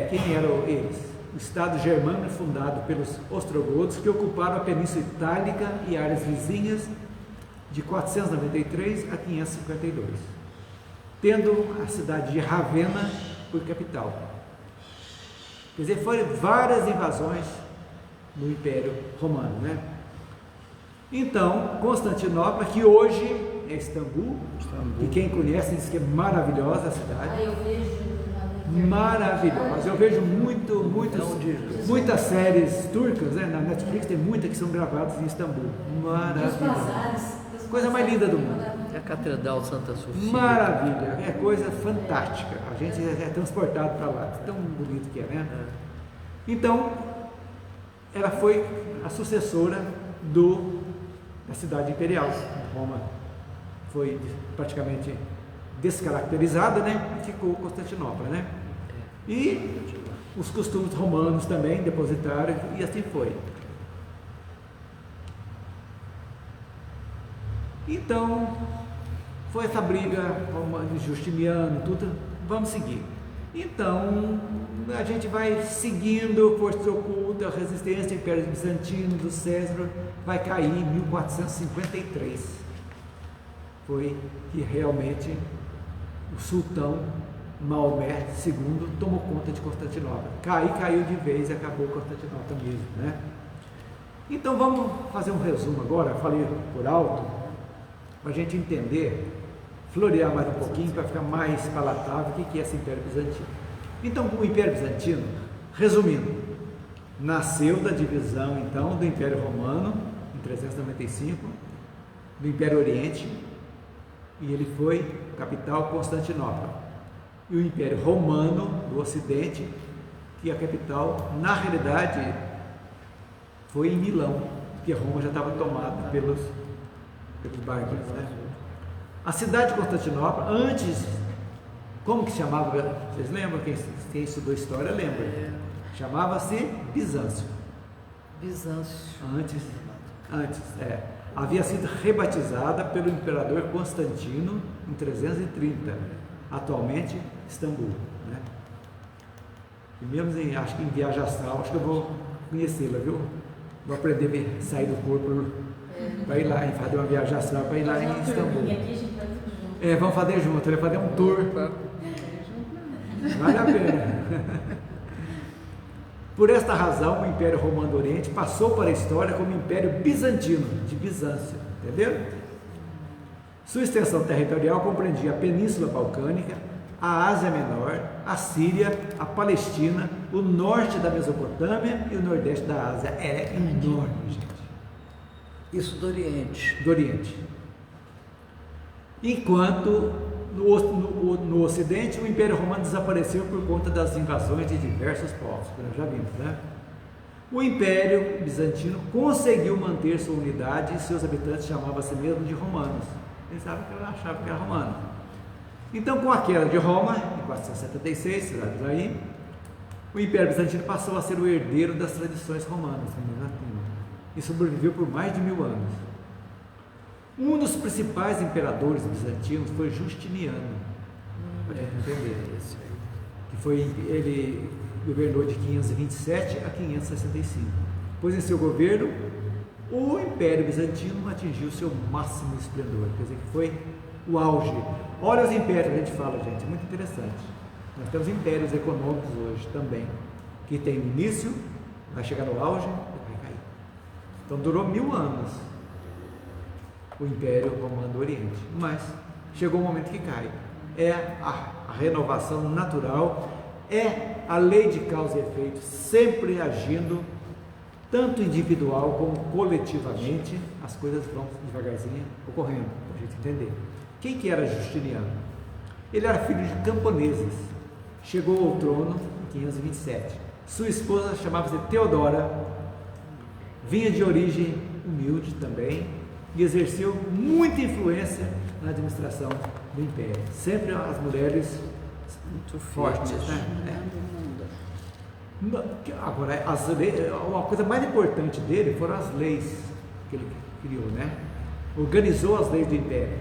quem eram eles? O Estado germânico fundado pelos ostrogodos, que ocuparam a Península Itálica e áreas vizinhas de 493 a 552. Tendo a cidade de Ravenna por capital. Quer dizer, foram várias invasões no Império Romano, né? Então, Constantinopla, que hoje é Istambul, e quem conhece diz que é maravilhosa a cidade. Eu vejo maravilhosa. Eu vejo muitas séries turcas, né? Na Netflix tem muitas que são gravadas em Istambul. Maravilhosa. Coisa mais linda do mundo. É a Catedral Santa Sofia. Maravilha, é coisa fantástica. A gente é transportado para lá, tão bonito que é, né? Então, ela foi a sucessora da cidade imperial. Roma foi praticamente descaracterizada, né? E ficou Constantinopla, né? E os costumes romanos também depositaram, e assim foi. Então, foi essa briga de Justiniano, tudo, vamos seguir. Então, a gente vai seguindo, força oculta, resistência, Império Bizantino, do César, vai cair em 1453. Foi que realmente o sultão Maomé II tomou conta de Constantinopla. Caiu de vez e acabou Constantinopla mesmo, né? Então, vamos fazer um resumo agora, falei por alto, para a gente entender, florear mais um pouquinho, para ficar mais palatável o que é esse Império Bizantino. Então, o Império Bizantino, resumindo, nasceu da divisão, então, do Império Romano, em 395, do Império Oriente, e ele foi capital Constantinopla. E o Império Romano, do Ocidente, que a capital, na realidade, foi em Milão, porque Roma já estava tomada pelos bárbaros, né? A cidade de Constantinopla, antes, como que chamava? Vocês lembram? Quem estudou história lembra? Chamava-se Bizâncio. Bizâncio. Antes, havia sido rebatizada pelo imperador Constantino em 330, atualmente Istambul, né? E mesmo acho que em viagem astral, acho que eu vou conhecê-la, viu? Vou aprender a sair do corpo para ir lá, e fazer uma viagem astral para ir lá em Istambul. Vamos fazer junto, vai fazer um tour. Vale a pena. Por esta razão, o Império Romano do Oriente passou para a história como Império Bizantino, de Bizâncio, entendeu? Sua extensão territorial compreendia a Península Balcânica, a Ásia Menor, a Síria, a Palestina, o norte da Mesopotâmia e o nordeste da Ásia. É enorme, gente. Isso do Oriente. Do Oriente. Enquanto no Ocidente o Império Romano desapareceu por conta das invasões de diversos povos, como já vimos, né? O Império Bizantino conseguiu manter sua unidade e seus habitantes chamavam a si mesmo de romanos. Eles achavam que era romano. Então, com a queda de Roma, em 476, cidades aí, o Império Bizantino passou a ser o herdeiro das tradições romanas, e sobreviveu por mais de 1000 anos. Um dos principais imperadores bizantinos foi Justiniano, para a gente entender isso, que ele governou de 527 a 565. Pois em seu governo, o Império Bizantino atingiu seu máximo esplendor, quer dizer que foi o auge. Olha os impérios que a gente fala, gente, é muito interessante. Nós temos impérios econômicos hoje também, que tem início, vai chegar no auge e vai cair. Então durou 1000 anos o Império Romano do Oriente, mas chegou um momento que cai. É a renovação natural, é a lei de causa e efeito, sempre agindo tanto individual como coletivamente, as coisas vão devagarzinho ocorrendo, para a gente entender. Quem que era Justiniano? Ele era filho de camponeses, chegou ao trono em 527. Sua esposa chamava-se Teodora, vinha de origem humilde também, e exerceu muita influência na administração do Império. Sempre as mulheres muito fortes, né? Agora, uma coisa mais importante dele foram as leis que ele criou, né? Organizou as leis do Império.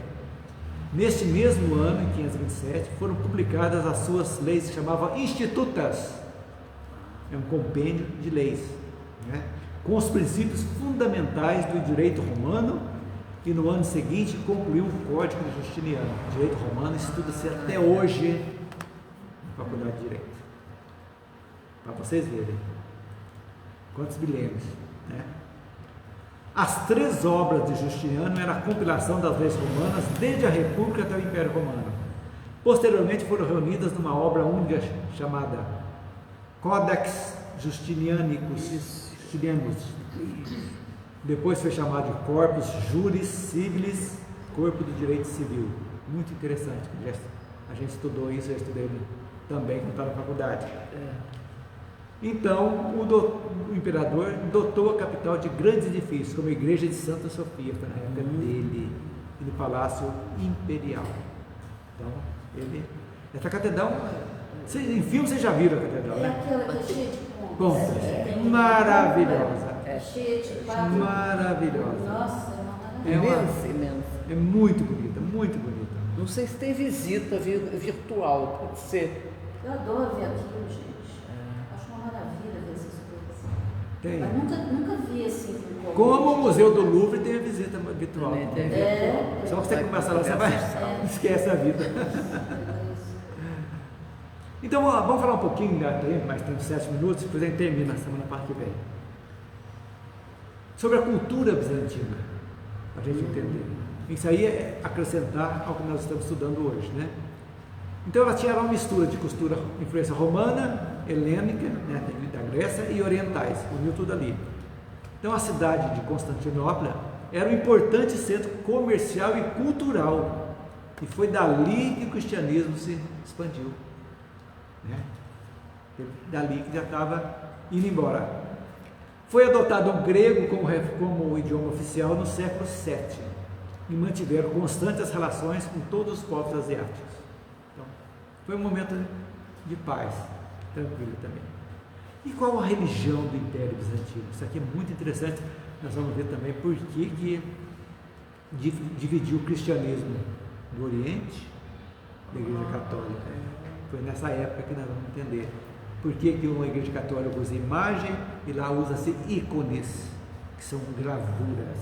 Neste mesmo ano, em 527, foram publicadas as suas leis, que chamavam Institutas, é um compêndio de leis, né? Com os princípios fundamentais do direito romano. E no ano seguinte concluiu o Código Justiniano. O direito romano estuda-se até hoje na Faculdade de Direito, para vocês verem quantos milênios, né? As 3 obras de Justiniano eram a compilação das leis romanas desde a República até o Império Romano. Posteriormente foram reunidas numa obra única chamada Codex Justinianicus. Depois foi chamado de Corpus Juris Civilis, Corpo do Direito Civil. Muito interessante, a gente estudou isso, eu estudei também quando estava na faculdade. Então, o imperador dotou a capital de grandes edifícios, como a Igreja de Santa Sofia, foi na época dele, e no Palácio Imperial. Então, essa catedral, em filme vocês já viram a catedral, né? É aquela que é cheia de pontos. Maravilhosa. Cheia de quatro. Maravilhosa. Nossa, é uma maravilha. Imensa. É muito bonita, muito bonita. Não sei se tem visita virtual, pode ser. Eu adoro ver aquilo, gente. Acho uma maravilha ver essas coisas. Tem. Mas nunca vi assim. Como o Museu do Louvre tem a visita virtual. Só que você começa lá, você vai, esquece a vida. Então, vamos falar um pouquinho, mais temos 7 minutos, depois a gente termina a semana que vem. Sobre a cultura bizantina, para a gente entender. Isso aí é acrescentar ao que nós estamos estudando hoje, né? Então ela tinha uma mistura de influência romana, helênica, né, da Grécia, e orientais, uniu tudo ali. Então a cidade de Constantinopla era um importante centro comercial e cultural, e foi dali que o cristianismo se expandiu, né? Dali que já estava indo embora. Foi adotado o grego como idioma oficial no século VII e mantiveram constantes relações com todos os povos asiáticos. Então, foi um momento de paz, tranquilo também. E qual a religião do Império Bizantino? Isso aqui é muito interessante, nós vamos ver também por que dividiu o cristianismo do Oriente da Igreja Católica. Foi nessa época que nós vamos entender por que uma Igreja Católica usa imagem e lá usa-se ícones, que são gravuras,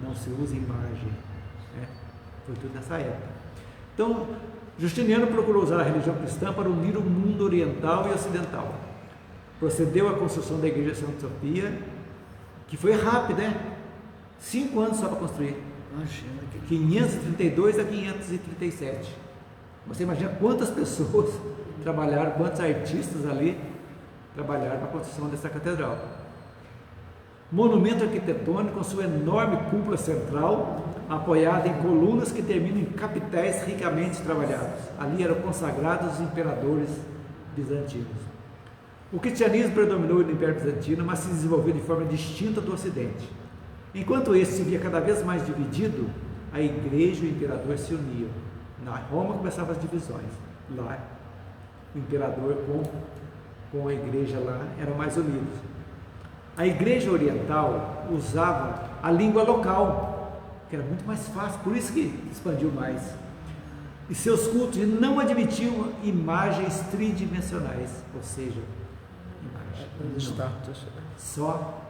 não se usa imagem. Foi tudo nessa época. Então, Justiniano procurou usar a religião cristã para unir o mundo oriental e ocidental. Procedeu à construção da Igreja Santa Sofia, que foi rápida, 5 anos só para construir. Imagina. 532 a 537. Você imagina quantas pessoas trabalharam, quantos artistas ali trabalharam para a construção dessa catedral. Monumento arquitetônico com sua enorme cúpula central, apoiada em colunas que terminam em capitéis ricamente trabalhados. Ali eram consagrados os imperadores bizantinos. O cristianismo predominou no Império Bizantino, mas se desenvolveu de forma distinta do Ocidente. Enquanto esse se via cada vez mais dividido, a igreja e o imperador se uniam. Na Roma começavam as divisões. Lá, o imperador com a igreja lá eram mais unidos. A igreja oriental usava a língua local, que era muito mais fácil, por isso que expandiu mais. E seus cultos não admitiam imagens tridimensionais, ou seja, Status. só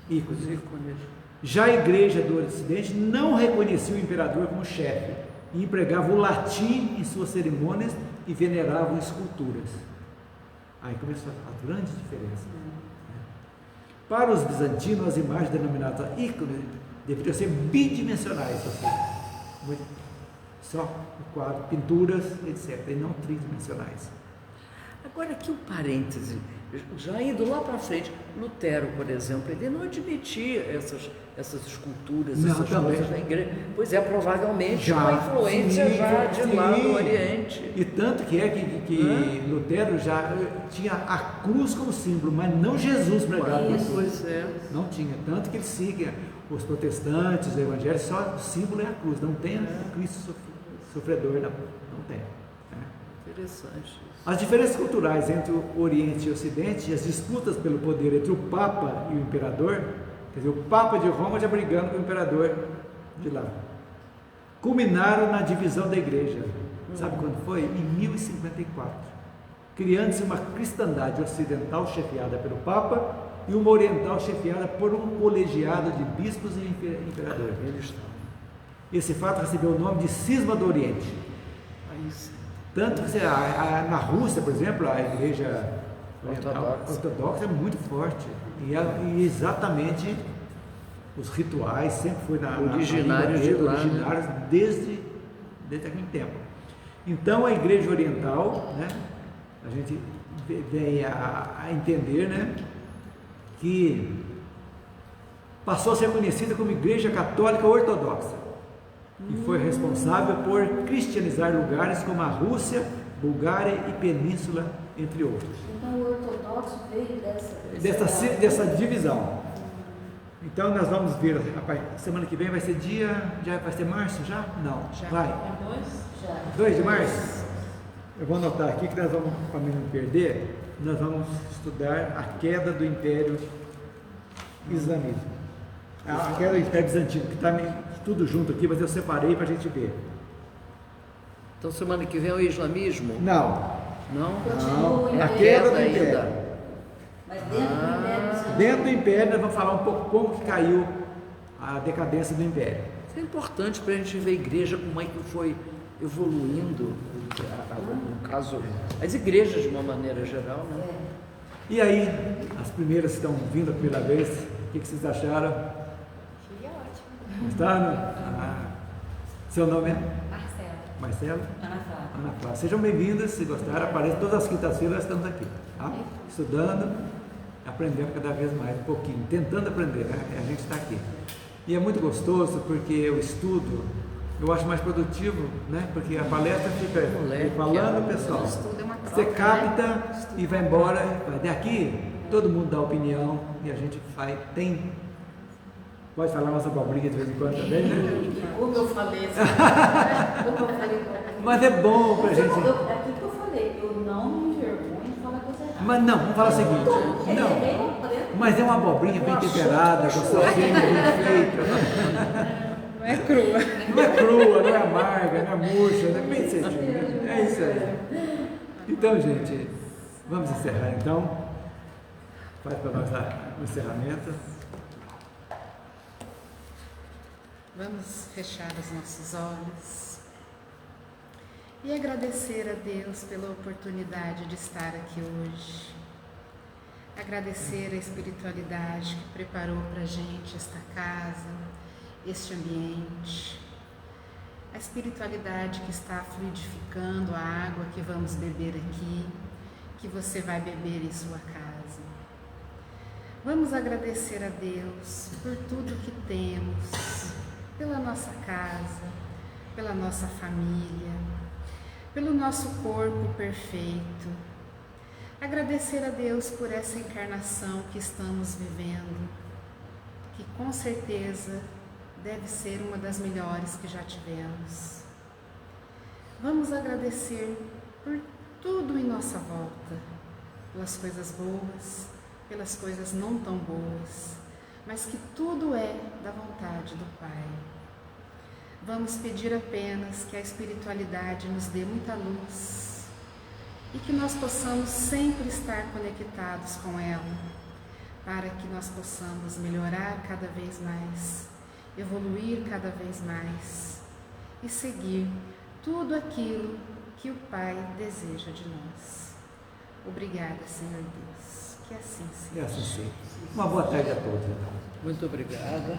ícones. Já a igreja do Ocidente não reconhecia o imperador como chefe e empregava o latim em suas cerimônias e veneravam esculturas. Aí começou a grande diferença. Para os bizantinos, as imagens denominadas ícones deveriam ser bidimensionais, ou seja, só o quadro, pinturas, etc., e não tridimensionais. Agora aqui um parêntese, já indo lá para frente, Lutero, por exemplo, ele não admitia essas esculturas, não, essas também. coisas da igreja. Pois é, provavelmente Já, uma influência sim, já de sim. lá do Oriente. E tanto que Lutero já tinha a cruz como símbolo, mas não Jesus pregado na cruz. Pois é. Não tinha, tanto que ele siga os protestantes, os evangélicos, só o símbolo é a cruz, não tem o Cristo sofredor, não tem. Interessante. As diferenças culturais entre o Oriente e o Ocidente e as disputas pelo poder entre o Papa e o Imperador, quer dizer, o Papa de Roma já brigando com o Imperador de lá, culminaram na divisão da Igreja. Sabe quando foi? Em 1054, criando-se uma cristandade ocidental chefiada pelo Papa e uma oriental chefiada por um colegiado de bispos e imperadores. Esse fato recebeu o nome de Cisma do Oriente. Tanto que na Rússia, por exemplo, a igreja ortodoxa é muito forte. E exatamente os rituais sempre foi originários de lá, originários, né? desde aquele tempo. Então a igreja oriental, né, a gente vem a entender, né, que passou a ser conhecida como Igreja Católica Ortodoxa. E foi responsável por cristianizar lugares como a Rússia, Bulgária e Península, entre outros. Então o ortodoxo veio dessa divisão. Então nós vamos ver, rapaz, semana que vem vai ser vai ser março já? Não, já. Vai. Já. 2 de março? Eu vou anotar aqui que nós vamos, para mim não perder, nós vamos estudar a queda do Império Islamismo. A queda do Império Bizantino, que está tudo junto aqui, mas eu separei para a gente ver. Então semana que vem é o islamismo? Não. Não? Continua a queda do ainda. Império. Mas dentro do Império Dentro do Império nós vamos falar um pouco como que caiu a decadência do Império. Isso é importante para a gente ver a igreja, como é que foi evoluindo, no caso, as igrejas de uma maneira geral, né? E aí, as primeiras que estão vindo a primeira vez, o que vocês acharam? Achei ótimo. Gostaram? Seu nome é? Marcelo? Ana Flávia. Sejam bem-vindas, se gostaram, aparece todas as quintas-feiras, nós estamos aqui, tá? Estudando, aprendendo cada vez mais, um pouquinho, tentando aprender, né? A gente está aqui. E é muito gostoso porque o estudo, eu acho mais produtivo, né? Porque a palestra fica falando, pessoal. Você capta e vai embora, daqui todo mundo dá opinião e a gente pode falar nossa abobrinha de vez em quando também, né? Como eu falei, Mas é bom pra gente. É aquilo que eu falei, eu não me envergonho de falar coisa errada. Mas não, vamos falar o seguinte. Não. Mas é uma abobrinha bem temperada, com sua bem feita. Não é crua. Não é crua, não é amarga, não é murcha, não é bem cedinha. É isso aí. Então, gente, vamos encerrar então. Faz para nós o encerramento. Vamos fechar os nossos olhos e agradecer a Deus pela oportunidade de estar aqui hoje. Agradecer a espiritualidade que preparou para a gente esta casa, este ambiente. A espiritualidade que está fluidificando a água que vamos beber aqui, que você vai beber em sua casa. Vamos agradecer a Deus por tudo que temos, pela nossa casa, pela nossa família, pelo nosso corpo perfeito. Agradecer a Deus por essa encarnação que estamos vivendo, que com certeza deve ser uma das melhores que já tivemos. Vamos agradecer por tudo em nossa volta, pelas coisas boas, pelas coisas não tão boas, mas que tudo é da vontade do Pai. Vamos pedir apenas que a espiritualidade nos dê muita luz e que nós possamos sempre estar conectados com ela, para que nós possamos melhorar cada vez mais, evoluir cada vez mais e seguir tudo aquilo que o Pai deseja de nós. Obrigada, Senhor Deus. Que assim seja. E assim seja. Uma boa tarde a todos, então. Muito obrigada.